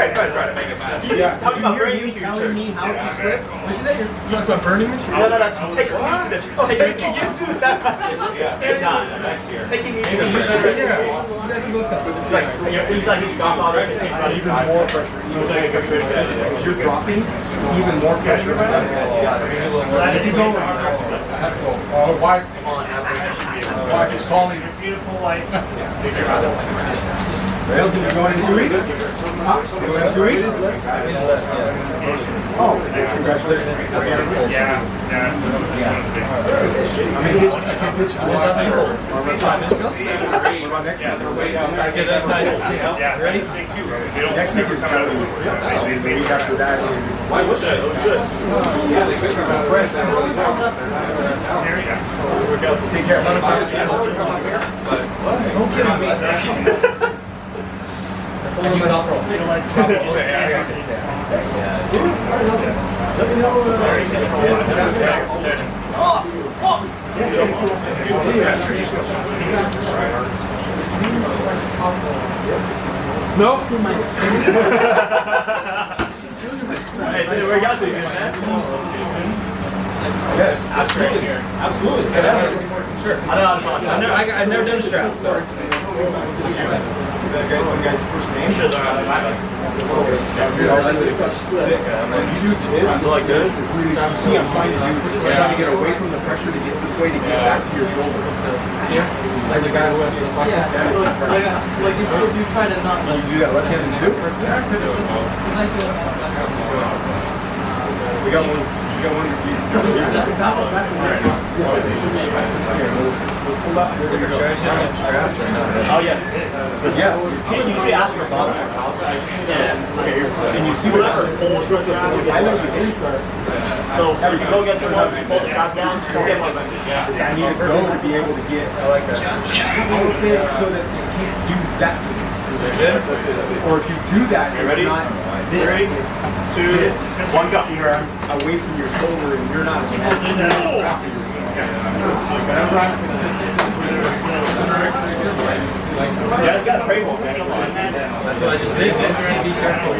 Make it mad. Yeah. Talking about burning you telling me how to slip? Was that your talking about burning material? No. Take me to the taking you to that. Yeah. Next year. Taking me to the. You guys can both come. It's like he's godfather. Even more pressure. You're dropping even more pressure. You go. Wife is calling. Beautiful wife. Nelson, you going in 2 weeks? You going in 2 weeks? Oh, congratulations. Yeah. I mean, I can pitch you. What about next week? Ready? Next week is Joey. The week after that is... Why was that? What was this? Take care. Don't get me. That's all about top roll. Nope. Hey, where you got to, man? Yes, absolutely. Absolutely. Sure. I've never done straps, so. Some guy's first name? So like this? See, I'm trying to get away from the pressure to get this way to get back to your shoulder. As a guy who has this like Like if you try to not You do that left-handed too? We got one. Let's pull up. Oh, yes. Yeah. You usually ask for a bottom. Yeah. And you see what I let you hit. So, if you go get someone, pull the shots down, get one. I need to go to be able to get just a little bit so that you can't do that to me. Or if you do that, it's not this. Ready? It's 2, this. 1, go. Where I'm away from your shoulder and you're not as far as you're on top of your Whenever I'm consistent, Yeah, you got to pray more, man. That's what I just did. Man. Be careful.